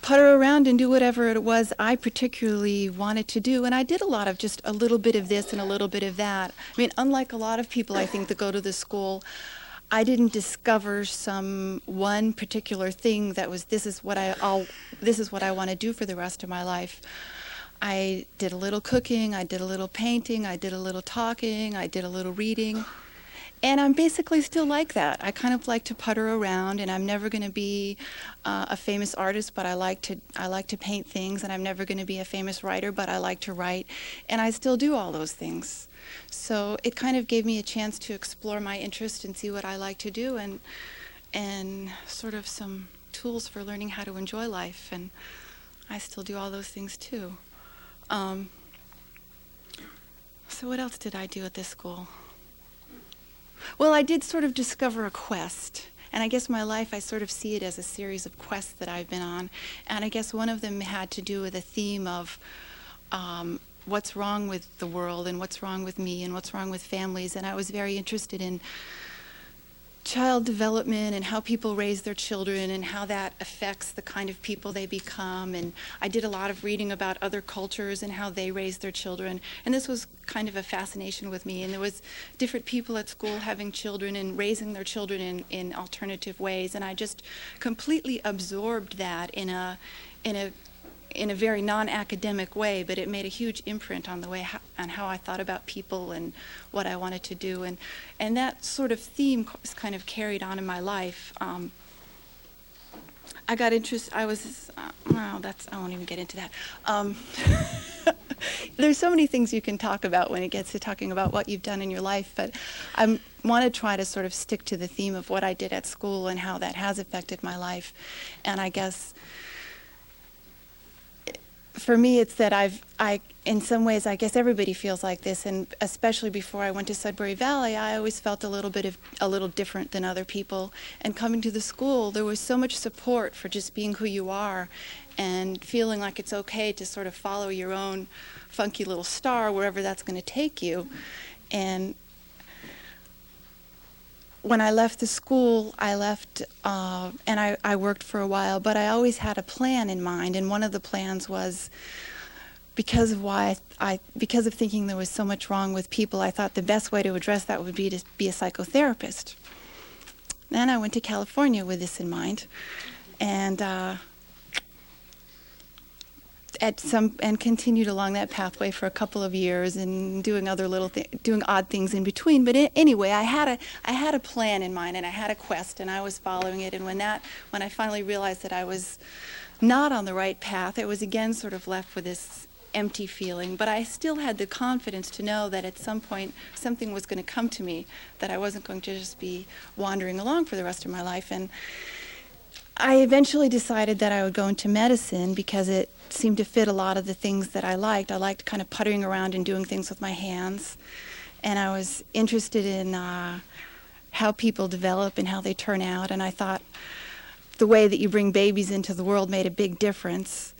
putter around and do whatever it was I particularly wanted to do. And I did a lot of just a little bit of this and a little bit of that. I mean, unlike a lot of people, I think, that go to the school, I didn't discover some one particular thing that was this is what I want to do for the rest of my life. I did a little cooking, I did a little painting, I did a little talking, I did a little reading. And I'm basically still like that. I kind of like to putter around, and I'm never going to be a famous artist, but I like to paint things, and I'm never going to be a famous writer, but I like to write, and I still do all those things. So it kind of gave me a chance to explore my interest and see what I like to do, and sort of some tools for learning how to enjoy life, and I still do all those things too. So what else did I do at this school? Well, I did sort of discover a quest. And I guess my life, I sort of see it as a series of quests that I've been on. And I guess one of them had to do with a theme of what's wrong with the world and what's wrong with me and what's wrong with families. And I was very interested in child development and how people raise their children and how that affects the kind of people they become. And I did a lot of reading about other cultures and how they raise their children. And this was kind of a fascination with me. And there was different people at school having children and raising their children in alternative ways. And I just completely absorbed that in a very non-academic way, but it made a huge imprint on the way on how I thought about people and what I wanted to do, and that sort of theme is kind of carried on in my life. I got interested. I won't even get into that. There's so many things you can talk about when it gets to talking about what you've done in your life, but I want to try to sort of stick to the theme of what I did at school and how that has affected my life, and I guess. For me, it's that in some ways, I guess everybody feels like this, and especially before I went to Sudbury Valley, I always felt a little different than other people. And coming to the school, there was so much support for just being who you are and feeling like it's okay to sort of follow your own funky little star wherever that's going to take you. And when I left the school, I left and I worked for a while, but I always had a plan in mind, and one of the plans was because of thinking there was so much wrong with people, I thought the best way to address that would be to be a psychotherapist. Then I went to California with this in mind, and continued along that pathway for a couple of years and doing doing odd things in between. But anyway, I had a plan in mind and I had a quest and I was following it. And when I finally realized that I was not on the right path, I was again sort of left with this empty feeling. But I still had the confidence to know that at some point something was going to come to me, that I wasn't going to just be wandering along for the rest of my life. And I eventually decided that I would go into medicine because it seemed to fit a lot of the things that I liked. I liked kind of puttering around and doing things with my hands. And I was interested in how people develop and how they turn out. And I thought the way that you bring babies into the world made a big difference.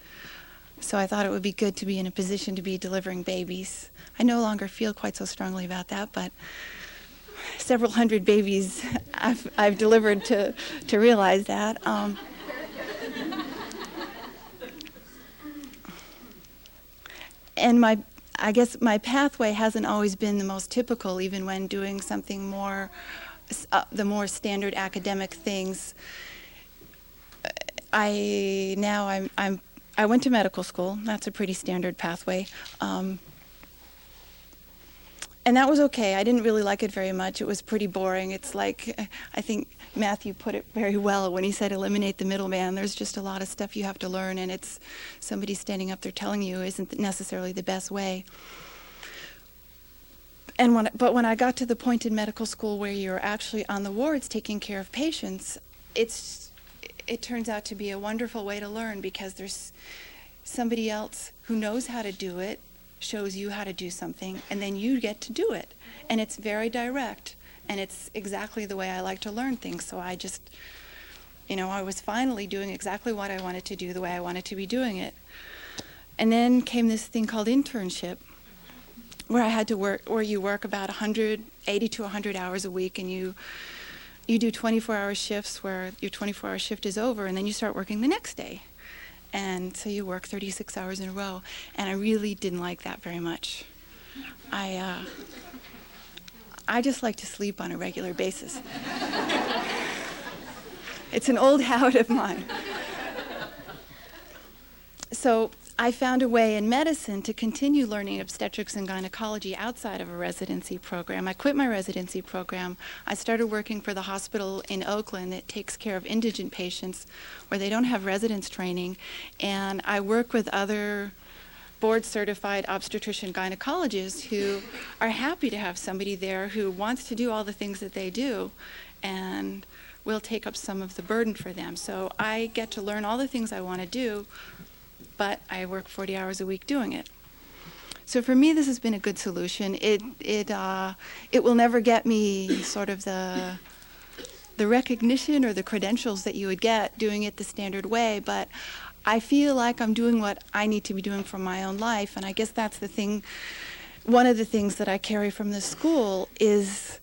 So I thought it would be good to be in a position to be delivering babies. I no longer feel quite so strongly about that, but several hundred babies I've delivered to realize that. And I guess my pathway hasn't always been the most typical, even when doing something more, the more standard academic things. I went to medical school. That's a pretty standard pathway. And that was okay. I didn't really like it very much. It was pretty boring. It's like, I think Matthew put it very well when he said eliminate the middleman. There's just a lot of stuff you have to learn, and it's somebody standing up there telling you isn't necessarily the best way. But when I got to the point in medical school where you're actually on the wards taking care of patients, it turns out to be a wonderful way to learn because there's somebody else who knows how to do it, shows you how to do something, and then you get to do it. And it's very direct, and it's exactly the way I like to learn things. So I just, I was finally doing exactly what I wanted to do the way I wanted to be doing it. And then came this thing called internship, where I had to work, where you work about 80 to 100 hours a week, and you do 24-hour shifts where your 24-hour shift is over, and then you start working the next day. And so you work 36 hours in a row, and I really didn't like that very much. I just like to sleep on a regular basis. It's an old habit of mine. So I found a way in medicine to continue learning obstetrics and gynecology outside of a residency program. I quit my residency program. I started working for the hospital in Oakland that takes care of indigent patients where they don't have residence training. And I work with other board-certified obstetrician gynecologists who are happy to have somebody there who wants to do all the things that they do and will take up some of the burden for them. So I get to learn all the things I want to do, but I work 40 hours a week doing it. So for me, this has been a good solution. It will never get me sort of the recognition or the credentials that you would get doing it the standard way, but I feel like I'm doing what I need to be doing for my own life, and I guess that's the thing. One of the things that I carry from this school is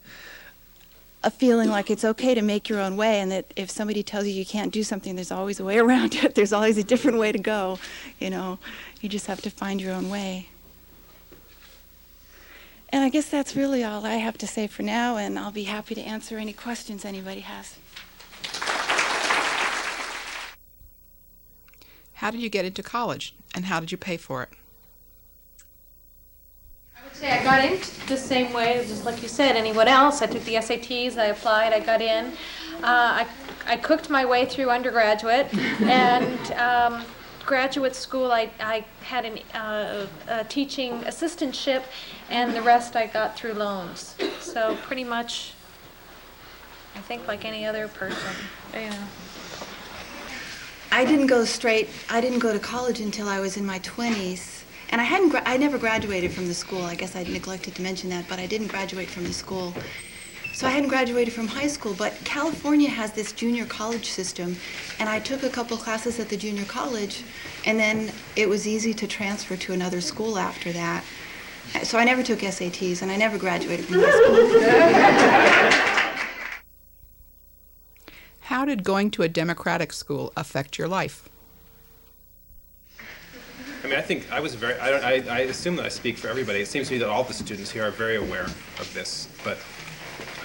a feeling like it's okay to make your own way, and that if somebody tells you you can't do something, there's always a way around it. There's always a different way to go, you know. You just have to find your own way. And I guess that's really all I have to say for now, and I'll be happy to answer any questions anybody has. How did you get into college, and how did you pay for it? I would say I got in the same way, just like you said, anyone else. I took the SATs, I applied, I got in. I cooked my way through undergraduate, and graduate school I had a teaching assistantship, and the rest I got through loans. So pretty much, I think like any other person, you know. I didn't go to college until I was in my 20s. And I never graduated from the school. I guess I neglected to mention that, but I didn't graduate from the school. So I hadn't graduated from high school, but California has this junior college system, and I took a couple classes at the junior college, and then it was easy to transfer to another school after that. So I never took SATs, and I never graduated from high school. How did going to a Democratic school affect your life? I mean, I think I was very, I assume that I speak for everybody. It seems to me that all the students here are very aware of this, but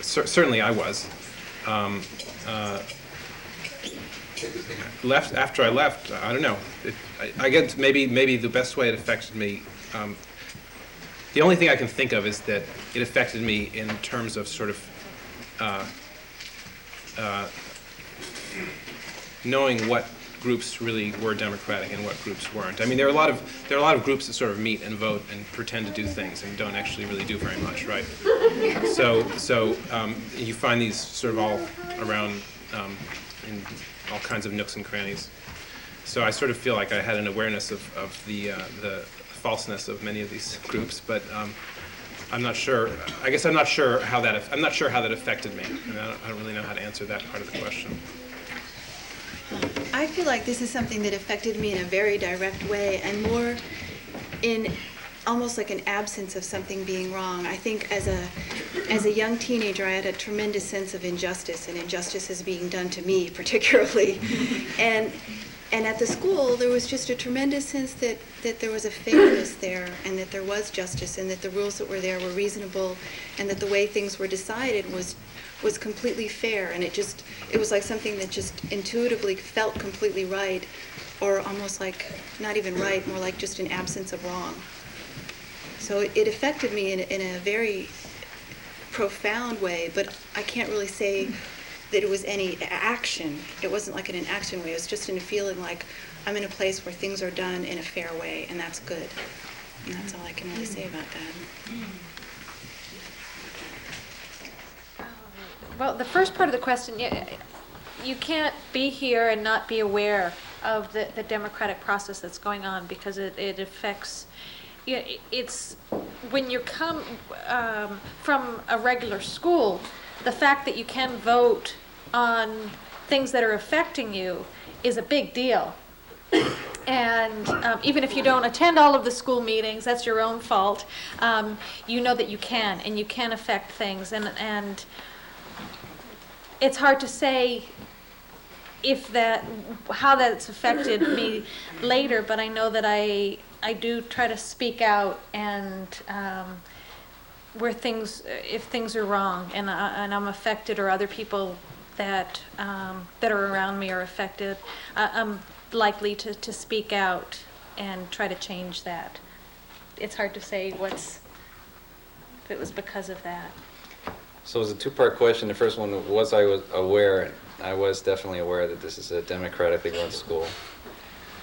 certainly I was. After I left, I don't know. I guess maybe the best way it affected me, the only thing I can think of is that it affected me in terms of sort of knowing what groups really were democratic and what groups weren't. I mean, there are a lot of groups that sort of meet and vote and pretend to do things and don't actually really do very much, right? So you find these sort of all around in all kinds of nooks and crannies. So I sort of feel like I had an awareness of the falseness of many of these groups, but I'm not sure. I guess I'm not sure how that affected me, and I don't really know how to answer that part of the question. I feel like this is something that affected me in a very direct way, and more in almost like an absence of something being wrong. I think as a young teenager, I had a tremendous sense of injustice, and injustice is being done to me particularly. And at the school, there was just a tremendous sense that there was a fairness there, and that there was justice, and that the rules that were there were reasonable, and that the way things were decided was completely fair. And it was like something that just intuitively felt completely right, or almost like not even right, more like just an absence of wrong. So it affected me in a very profound way, but I can't really say that it was any action. It wasn't like in an action way. It was just in a feeling like I'm in a place where things are done in a fair way, and that's good. And that's all I can really say about that. Well, the first part of the question, you can't be here and not be aware of the democratic process that's going on, because it affects, it's when you come from a regular school, the fact that you can vote on things that are affecting you is a big deal. And even if you don't attend all of the school meetings, that's your own fault. You know that you can, and you can affect things, and it's hard to say how that's affected me later, but I know that I do try to speak out, and if things are wrong and I'm affected, or other people that are around me are affected, I'm likely to speak out and try to change that. It's hard to say if it was because of that. So it was a two-part question. The first one was I was aware. I was definitely aware that this is a democratically run school.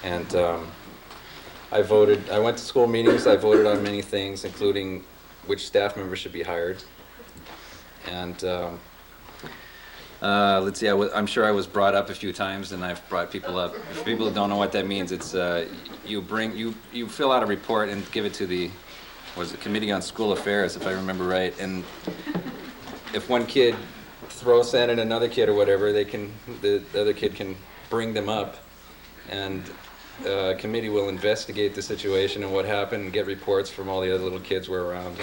And I voted. I went to school meetings. I voted on many things, including which staff members should be hired. And let's see, I'm sure I was brought up a few times, and I've brought people up. If people don't know what that means, it's you fill out a report and give it to the Committee on School Affairs, if I remember right. And if one kid throws sand at another kid or whatever, the other kid can bring them up, and committee will investigate the situation and what happened and get reports from all the other little kids who were around.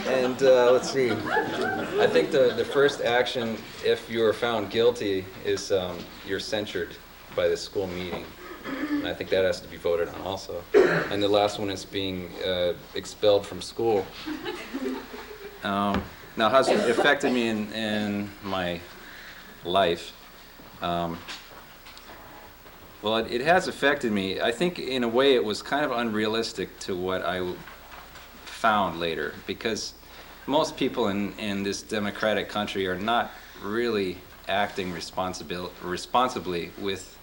And let's see. I think the first action, if you are found guilty, is you're censured by the school meeting. And I think that has to be voted on also. And the last one is being expelled from school. Now, how's it affected me in my life? Well, it has affected me. I think in a way it was kind of unrealistic to what I found later, because most people in this democratic country are not really acting responsibly with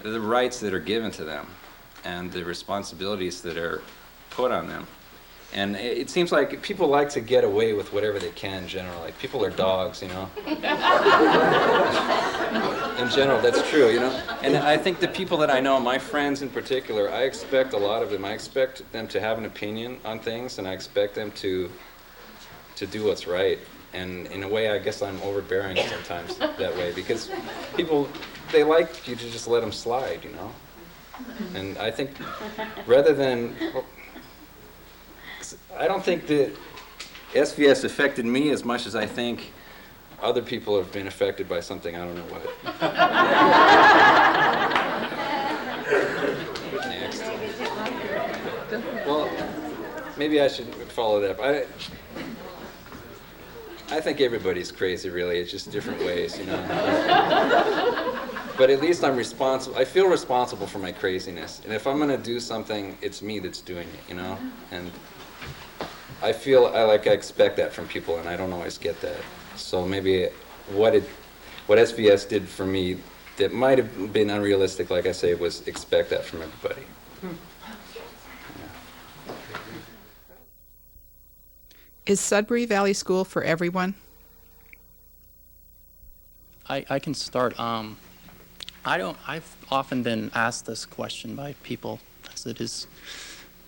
the rights that are given to them and the responsibilities that are put on them. And it seems like people like to get away with whatever they can in general. Like, people are dogs, you know? In general, that's true, you know? And I think the people that I know, my friends in particular, I expect a lot of them. I expect them to have an opinion on things, and I expect them to do what's right. And in a way, I guess I'm overbearing sometimes that way, because people, they like you to just let them slide, you know? And I think rather than... I don't think that SVS affected me as much as I think other people have been affected by something, I don't know what. Next. Well, maybe I should follow that up. I think everybody's crazy, really. It's just different ways, you know. But at least I'm responsible. I feel responsible for my craziness. And if I'm going to do something, it's me that's doing it, you know? And I feel I expect that from people, and I don't always get that. So maybe what SVS did for me that might have been unrealistic, like I say, was expect that from everybody. Is Sudbury Valley School for everyone? I can start. I've often been asked this question by people, as it is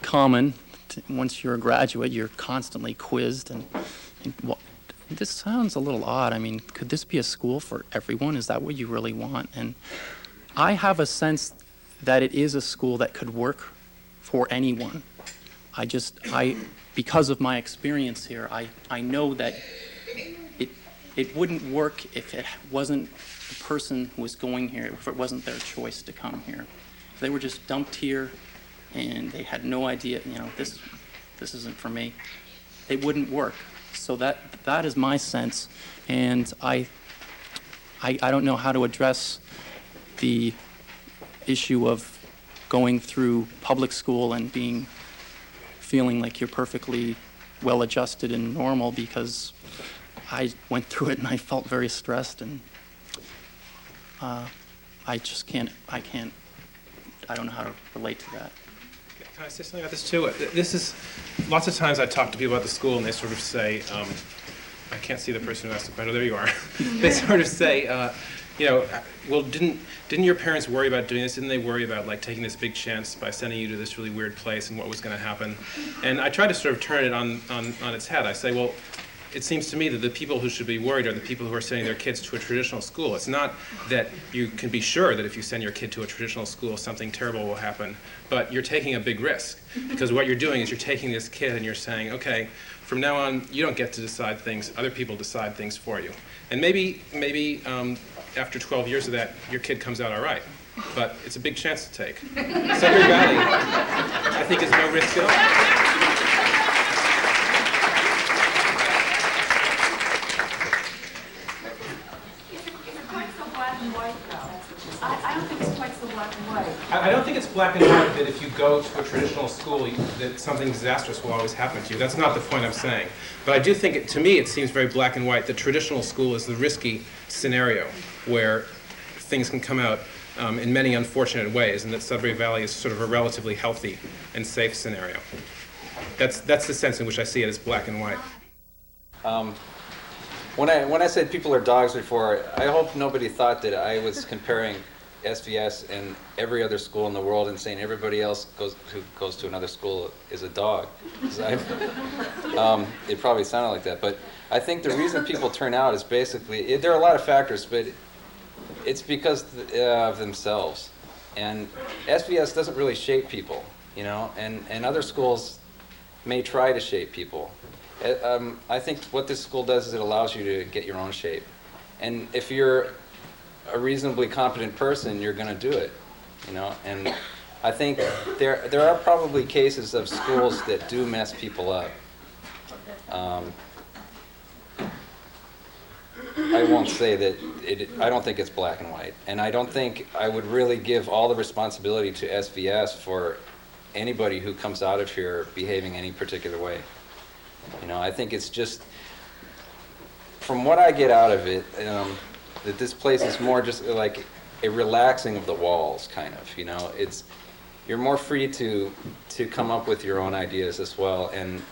common. Once you're a graduate, you're constantly quizzed, and this sounds a little odd. I mean, could this be a school for everyone? Is that what you really want? And I have a sense that it is a school that could work for anyone. Because of my experience here, I know that it wouldn't work if it wasn't the person who was going here, if it wasn't their choice to come here. If they were just dumped here and they had no idea, you know, this isn't for me, it wouldn't work. So that is my sense, and I don't know how to address the issue of going through public school and feeling like you're perfectly well adjusted and normal, because I went through it and I felt very stressed, and I just can't, I don't know how to relate to that. Can I say something about this too? This is, lots of times I talk to people about the school and they sort of say, I can't see the person who asked the question. Oh, there you are. They sort of say, you know, well, didn't your parents worry about doing this? Didn't they worry about like taking this big chance by sending you to this really weird place and what was going to happen? And I try to sort of turn it on its head. I say, well, it seems to me that the people who should be worried are the people who are sending their kids to a traditional school. It's not that you can be sure that if you send your kid to a traditional school, something terrible will happen, but you're taking a big risk. Because what you're doing is you're taking this kid and you're saying, okay, from now on, you don't get to decide things, other people decide things for you. And maybe after 12 years of that, your kid comes out all right. But it's a big chance to take. Sudbury Valley, I think, is no risk at all. I don't think it's black and white that if you go to a traditional school that something disastrous will always happen to you. That's not the point I'm saying. But I do think, to me, it seems very black and white that traditional school is the risky scenario where things can come out in many unfortunate ways, and that Sudbury Valley is sort of a relatively healthy and safe scenario. That's the sense in which I see it as black and white. When I said people are dogs before, I hope nobody thought that I was comparing SVS and every other school in the world and saying everybody else who goes to another school is a dog. It probably sounded like that, but I think the reason people turn out is basically, there are a lot of factors, but it's because of themselves. And SVS doesn't really shape people, you know, and other schools may try to shape people. I think what this school does is it allows you to get your own shape. And if you're a reasonably competent person, you're going to do it, you know. And I think there are probably cases of schools that do mess people up. I won't say that I don't think it's black and white. And I don't think I would really give all the responsibility to SVS for anybody who comes out of here behaving any particular way. You know, I think it's just, from what I get out of it, that this place is more just like a relaxing of the walls, kind of, you know. You're more free to come up with your own ideas as well, and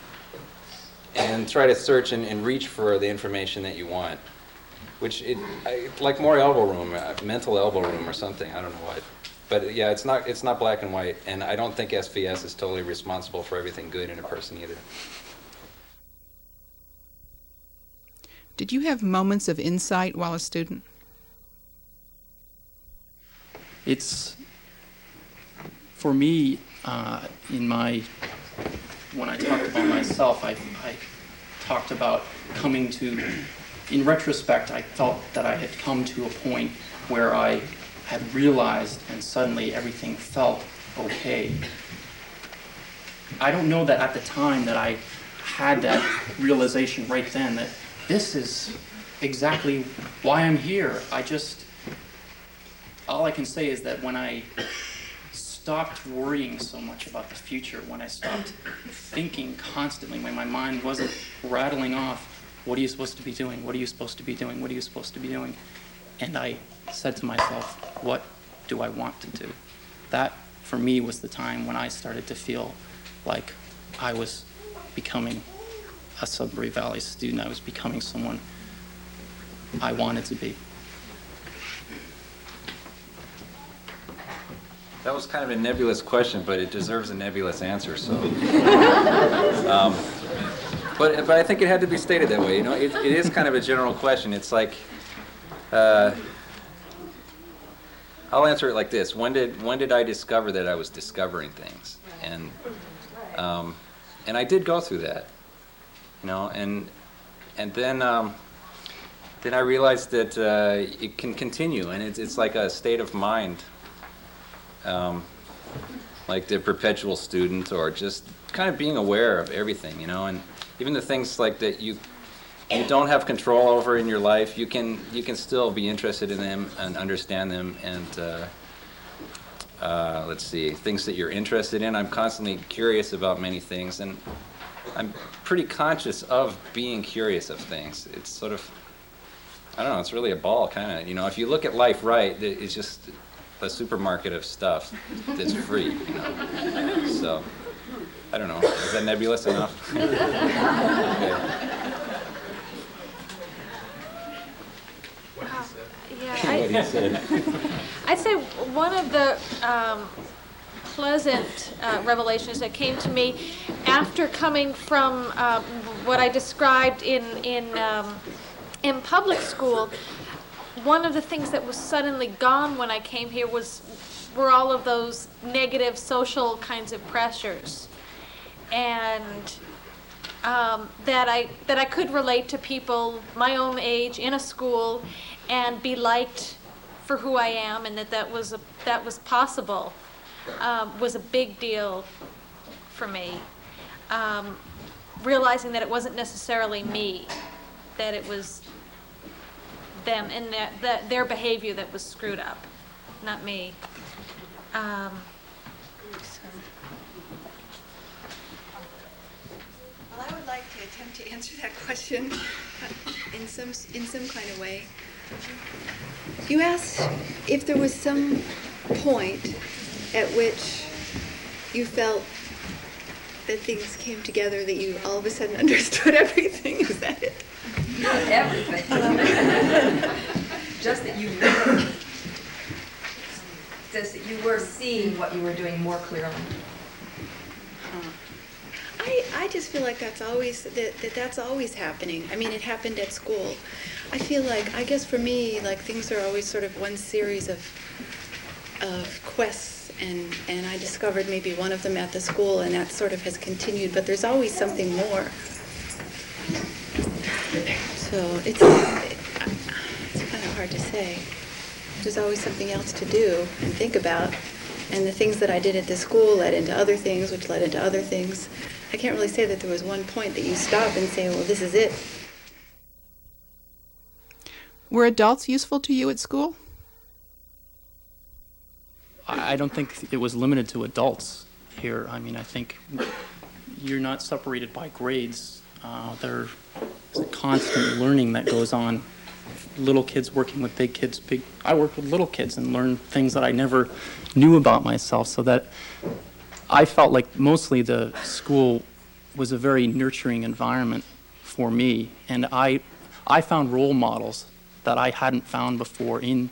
try to search and reach for the information that you want, which like more elbow room, mental elbow room or something, I don't know what. But yeah, it's not black and white, and I don't think SVS is totally responsible for everything good in a person either. Did you have moments of insight while a student? It's, for me, when I talked about myself, I talked about coming to, in retrospect, I felt that I had come to a point where I had realized and suddenly everything felt okay. I don't know that at the time that I had that realization right then that this is exactly why I'm here. All I can say is that when I stopped worrying so much about the future, when I stopped thinking constantly, when my mind wasn't rattling off, what are you supposed to be doing? What are you supposed to be doing? What are you supposed to be doing? And I said to myself, what do I want to do? That, for me, was the time when I started to feel like I was becoming a Sudbury Valley student. I was becoming someone I wanted to be. That was kind of a nebulous question, but it deserves a nebulous answer. So, but I think it had to be stated that way. You know, it is kind of a general question. It's like, I'll answer it like this: When did I discover that I was discovering things? And I did go through that, you know, and then I realized that it can continue, and it's like a state of mind. Like the perpetual student, or just kind of being aware of everything, you know, and even the things like that you don't have control over in your life, you can still be interested in them and understand them, and let's see, things that you're interested in. I'm constantly curious about many things, and I'm pretty conscious of being curious of things. It's sort of, I don't know, it's really a ball, kind of, you know, if you look at life right, it's just a supermarket of stuff that's free, you know. So, I don't know. Is that nebulous enough? Okay. What he said. I'd say one of the pleasant revelations that came to me after coming from what I described in public school. One of the things that was suddenly gone when I came here were all of those negative social kinds of pressures, and that I could relate to people my own age in a school and be liked for who I am, and that was possible, was a big deal for me. Realizing that it wasn't necessarily me, that it was them and that their behavior that was screwed up, not me. Well, I would like to attempt to answer that question in some kind of way. You asked if there was some point at which you felt that things came together, that you all of a sudden understood everything. Is that it? Not everything. Just that you were seeing what you were doing more clearly. I just feel like that's always happening. I mean, it happened at school. I feel like, I guess for me, like things are always sort of one series of of quests, and I discovered maybe one of them at the school, and that sort of has continued, but there's always something more. So it's kind of hard to say. There's always something else to do and think about, and the things that I did at the school led into other things, which led into other things. I can't really say that there was one point that you stop and say, well, this is it. Were adults useful to you at school? I don't think it was limited to adults here. I mean, I think you're not separated by grades. There's a constant learning that goes on. Little kids working with big kids. I worked with little kids and learned things that I never knew about myself, so that I felt like mostly the school was a very nurturing environment for me, and I found role models that I hadn't found before in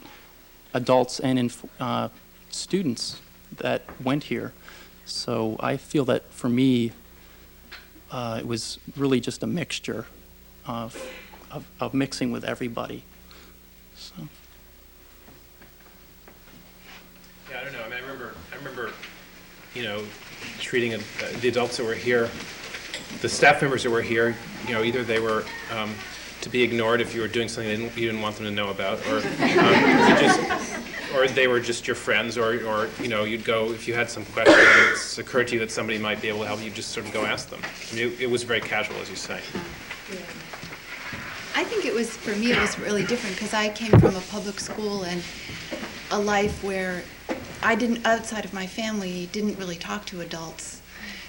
adults and in students that went here. So I feel that for me, it was really just a mixture of mixing with everybody. So. Yeah, I don't know. I mean, I remember, you know, treating the adults that were here, the staff members that were here, you know, either they were to be ignored if you were doing something you didn't want them to know about, or or they were just your friends, or you know, you'd go if you had some question and it's occurred to you that somebody might be able to help you, just sort of go ask them. I mean, it was very casual, as you say. Yeah. I think it was, for me, it was really different because I came from a public school and a life where I didn't, outside of my family, didn't really talk to adults.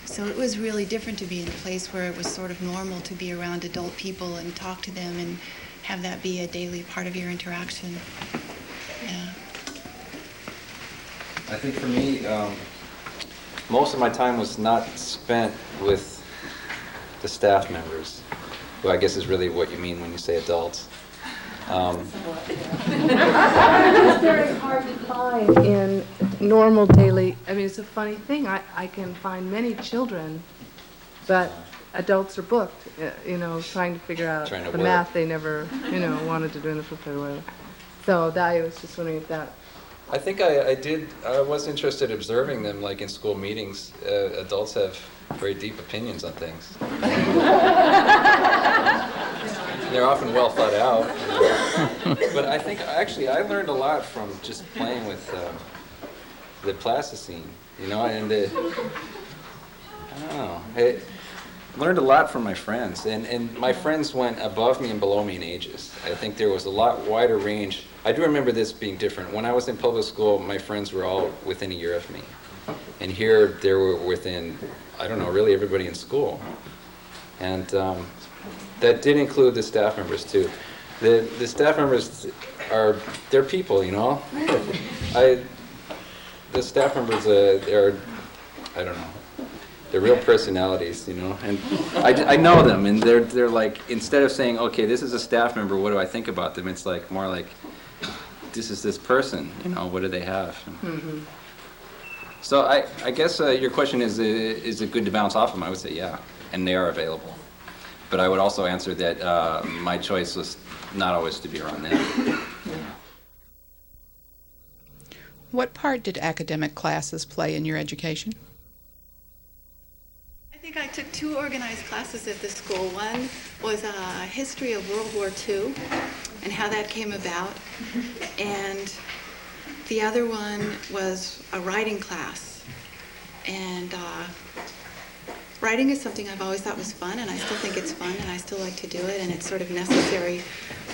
So it was really different to be in a place where it was sort of normal to be around adult people and talk to them and have that be a daily part of your interaction. Yeah. I think for me, most of my time was not spent with the staff members, who I guess is really what you mean when you say adults. It's very hard to find in normal daily. I mean, it's a funny thing. I can find many children, but adults are booked, you know, trying to figure out the math they never, you know, wanted to do in the fifth grade or whatever. So that, I was just wondering if that. I think I was interested in observing them, like in school meetings. Adults have very deep opinions on things. They're often well thought out. But I think, actually, I learned a lot from just playing with the plasticine, you know, and I don't know. I learned a lot from my friends, and my friends went above me and below me in ages. I think there was a lot wider range. I do remember this being different. When I was in public school, my friends were all within a year of me. And here, they were within, I don't know, really everybody in school. And that did include the staff members, too. The staff members they're people, you know? The staff members, they're, I don't know, they're real personalities, you know? And I know them, and they're like, instead of saying, okay, this is a staff member, what do I think about them? It's like, more like, this is this person, you know, what do they have? Mm-hmm. So I guess your question is it good to bounce off them? I would say yeah, and they are available. But I would also answer that my choice was not always to be around them. What part did academic classes play in your education? I think I took 2 organized classes at the school. One was a history of World War II and how that came about. And the other one was a writing class. And writing is something I've always thought was fun, and I still think it's fun, and I still like to do it, and it's sort of necessary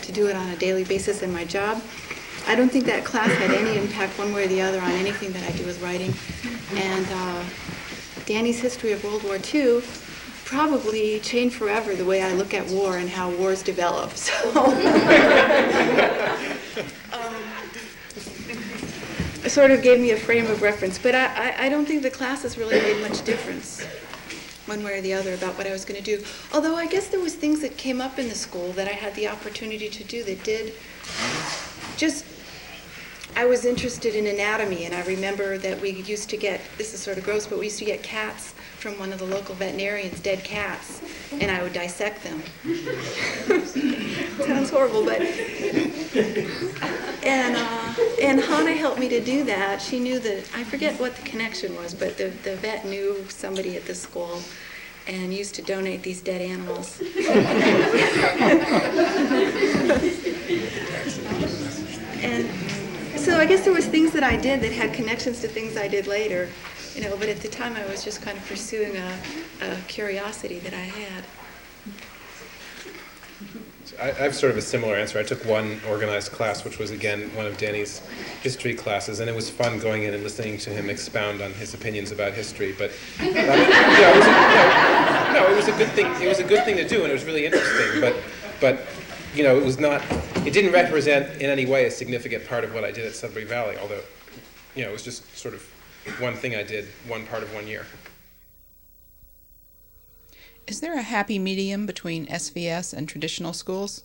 to do it on a daily basis in my job. I don't think that class had any impact one way or the other on anything that I do with writing. And Danny's history of World War II probably changed forever the way I look at war and how wars develop. So it sort of gave me a frame of reference. But I don't think the classes really made much difference one way or the other about what I was going to do. Although I guess there was things that came up in the school that I had the opportunity to do that did just, I was interested in anatomy, and I remember that we used to get, this is sort of gross, but we used to get cats from one of the local veterinarians, dead cats, and I would dissect them. Sounds horrible, but, and And Hannah helped me to do that. She knew that, I forget what the connection was, but the vet knew somebody at the school and used to donate these dead animals. And so I guess there was things that I did that had connections to things I did later, but at the time I was just kind of pursuing a curiosity that I had. I have sort of a similar answer. I took one organized class, which was, again, one of Danny's history classes, and it was fun going in and listening to him expound on his opinions about history. But it was a good thing. It was a good thing to do, and it was really interesting. But it was not. It didn't represent in any way a significant part of what I did at Sudbury Valley. Although, it was just sort of one thing I did, one part of 1 year. Is there a happy medium between SVS and traditional schools?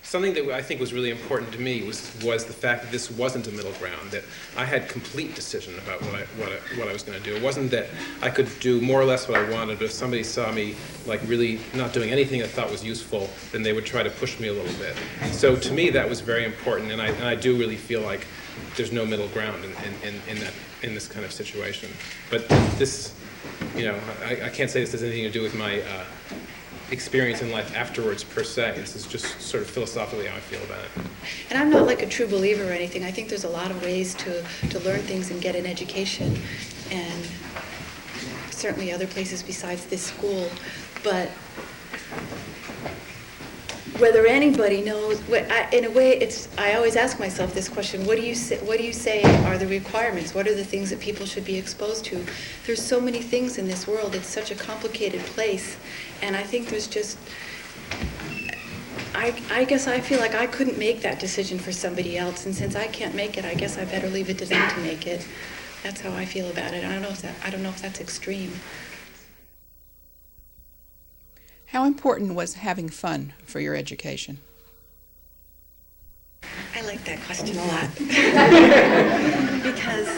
Something that I think was really important to me was the fact that this wasn't a middle ground, that I had complete decision about what I was going to do. It wasn't that I could do more or less what I wanted, but if somebody saw me really not doing anything I thought was useful, then they would try to push me a little bit. So to me that was very important, and I do really feel like there's no middle ground in this kind of situation. But this, I can't say this has anything to do with my experience in life afterwards per se. This is just sort of philosophically how I feel about it. And I'm not like a true believer or anything. I think there's a lot of ways to learn things and get an education, and certainly other places besides this school. But whether anybody knows, in a way, I always ask myself this question: what do you say are the requirements? What are the things that people should be exposed to? There's so many things in this world. It's such a complicated place, and I think there's just. I guess I feel like I couldn't make that decision for somebody else, and since I can't make it, I guess I better leave it to them to make it. That's how I feel about it. I don't know if that's extreme. How important was having fun for your education? I like that question a lot. Because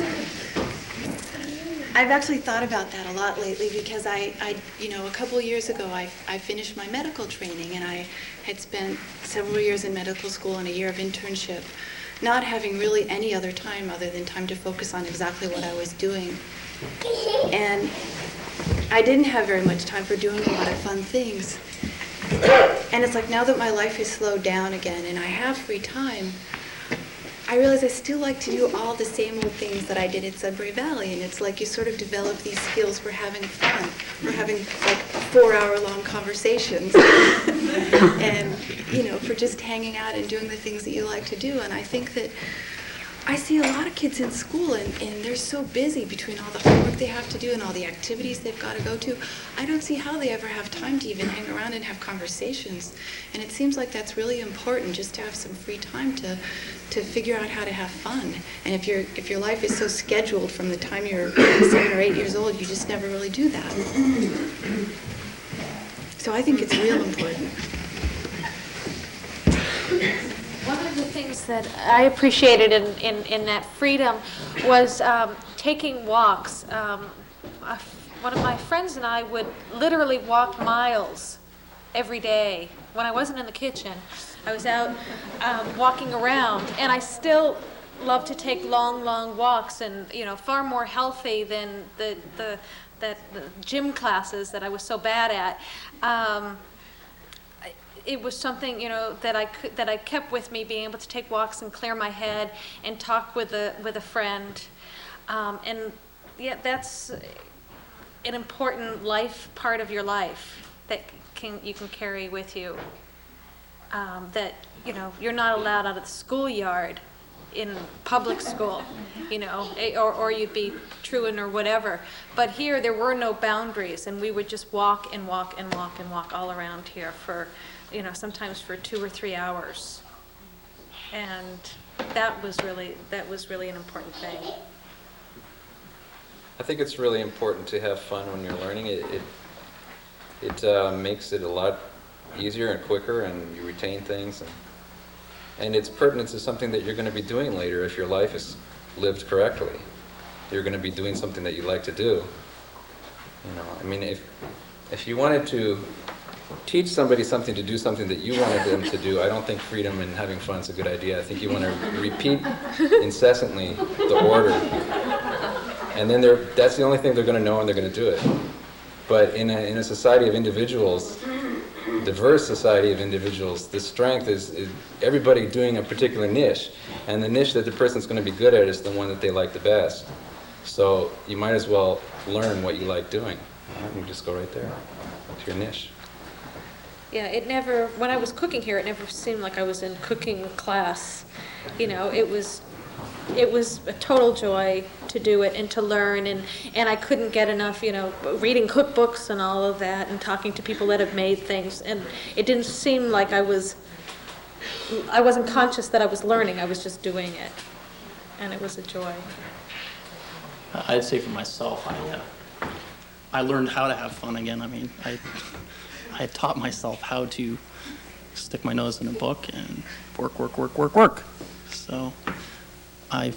I've actually thought about that a lot lately, because a couple of years ago I finished my medical training, and I had spent several years in medical school and a year of internship, not having really any other time other than time to focus on exactly what I was doing. And I didn't have very much time for doing a lot of fun things. And it's like, now that my life has slowed down again and I have free time, I realize I still like to do all the same old things that I did at Sudbury Valley. And it's like you sort of develop these skills for having fun, for having 4-hour-long conversations, and for just hanging out and doing the things that you like to do. And I think that I see a lot of kids in school, and they're so busy between all the homework they have to do and all the activities they've got to go to. I don't see how they ever have time to even hang around and have conversations. And it seems like that's really important, just to have some free time to figure out how to have fun. And if your life is so scheduled from the time you're 7 or 8 years old, you just never really do that. So I think it's real important. One of the things that I appreciated in that freedom was taking walks. One of my friends and I would literally walk miles every day. When I wasn't in the kitchen, I was out walking around, and I still love to take long walks, and far more healthy than the gym classes that I was so bad at. It was something that I kept with me, being able to take walks and clear my head and talk with a friend, and yeah, that's an important part of your life that you can carry with you. That you're not allowed out of the schoolyard in public school, or you'd be truant or whatever. But here there were no boundaries, and we would just walk and walk and walk and walk all around here for, sometimes for 2 or 3 hours. And that was really an important thing. I think it's really important to have fun when you're learning. It makes it a lot easier and quicker, and you retain things, and its pertinence is something that you're going to be doing later if your life is lived correctly. You're going to be doing something that you like to do. If you wanted to teach somebody something to do something that you wanted them to do, I don't think freedom and having fun is a good idea. I think you want to repeat incessantly the order, and then that's the only thing they're going to know, and they're going to do it. But in a society of individuals, diverse society of individuals, the strength is everybody doing a particular niche, and the niche that the person's going to be good at is the one that they like the best. So you might as well learn what you like doing. You just go right there to your niche. Yeah, it never, when I was cooking here, it never seemed like I was in cooking class. You know, it was a total joy to do it and to learn, and I couldn't get enough, you know, reading cookbooks and all of that and talking to people that have made things, and it didn't seem like I wasn't conscious that I was learning, I was just doing it, and it was a joy. I'd say for myself, I learned how to have fun again. I mean, I taught myself how to stick my nose in a book and work. So I,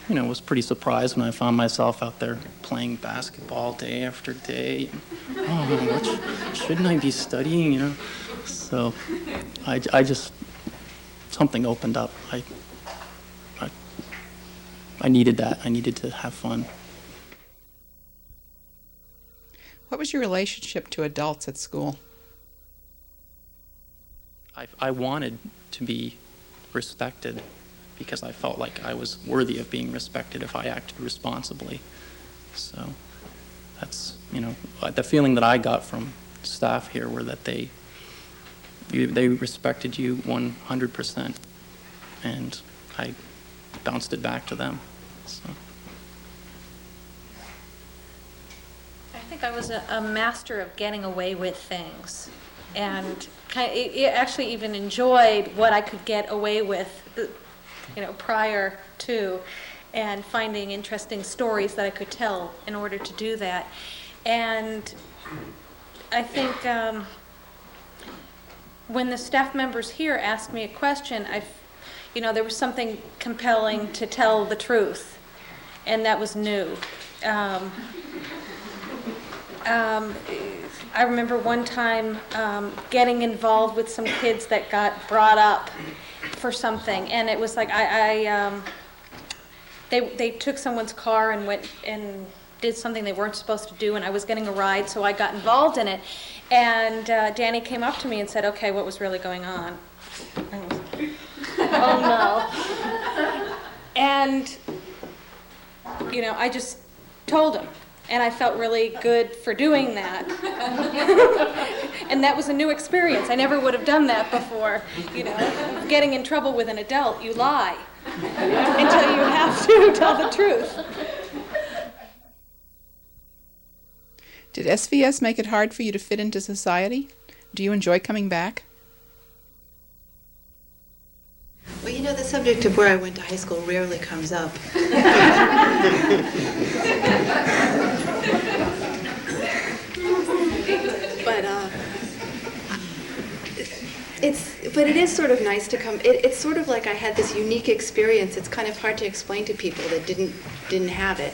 was pretty surprised when I found myself out there playing basketball day after day. Shouldn't I be studying, So I just, something opened up. I needed that. I needed to have fun. What was your relationship to adults at school? I wanted to be respected because I felt like I was worthy of being respected if I acted responsibly. So that's, the feeling that I got from staff here were that they respected you 100%, and I bounced it back to them. So. I think I was a master of getting away with things, and I actually even enjoyed what I could get away with, prior to, and finding interesting stories that I could tell in order to do that. And I think when the staff members here asked me a question, there was something compelling to tell the truth, and that was new. I remember one time getting involved with some kids that got brought up for something, and it was like they took someone's car and went and did something they weren't supposed to do, and I was getting a ride, so I got involved in it. And Danny came up to me and said, "Okay, what was really going on?" I was, oh no. And I just told him. And I felt really good for doing that. And that was a new experience. I never would have done that before. Getting in trouble with an adult, you lie until you have to tell the truth. Did SVS make it hard for you to fit into society? Do you enjoy coming back? Well, the subject of where I went to high school rarely comes up. But it is sort of nice to come. It's sort of like I had this unique experience. It's kind of hard to explain to people that didn't have it.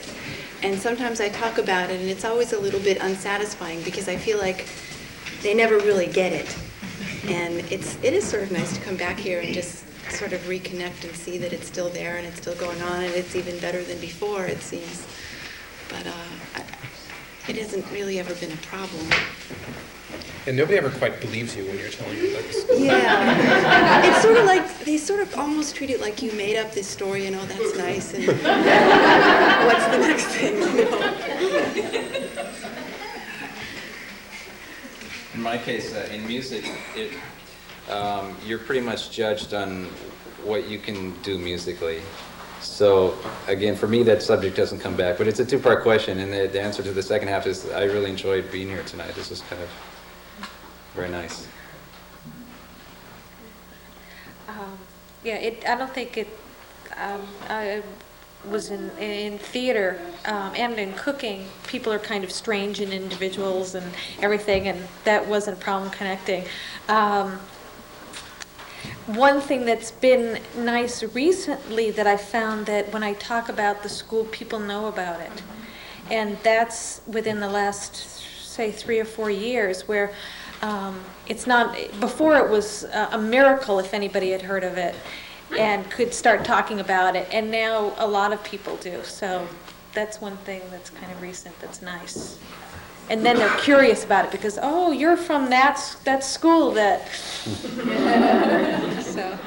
And sometimes I talk about it, and it's always a little bit unsatisfying because I feel like they never really get it. And it is sort of nice to come back here and just sort of reconnect and see that it's still there and it's still going on, and it's even better than before, it seems. But it hasn't really ever been a problem. And nobody ever quite believes you when you're telling them about the school. Yeah. It's sort of like, they sort of almost treat it like you made up this story and, oh, that's nice, and what's the next thing, In my case, in music, you're pretty much judged on what you can do musically. So, again, for me, that subject doesn't come back. But it's a two-part question, and the answer to the second half is I really enjoyed being here tonight. This was kind of very nice. I don't think it. I was in theater and in cooking. People are kind of strange and individuals and everything, and that wasn't a problem connecting. One thing that's been nice recently that I found that when I talk about the school, people know about it. And that's within the last, say, 3 or 4 years, where It's not, before it was a miracle if anybody had heard of it and could start talking about it, and now a lot of people do. So that's one thing that's kind of recent that's nice. And then they're curious about it because, oh, you're from that school that. So.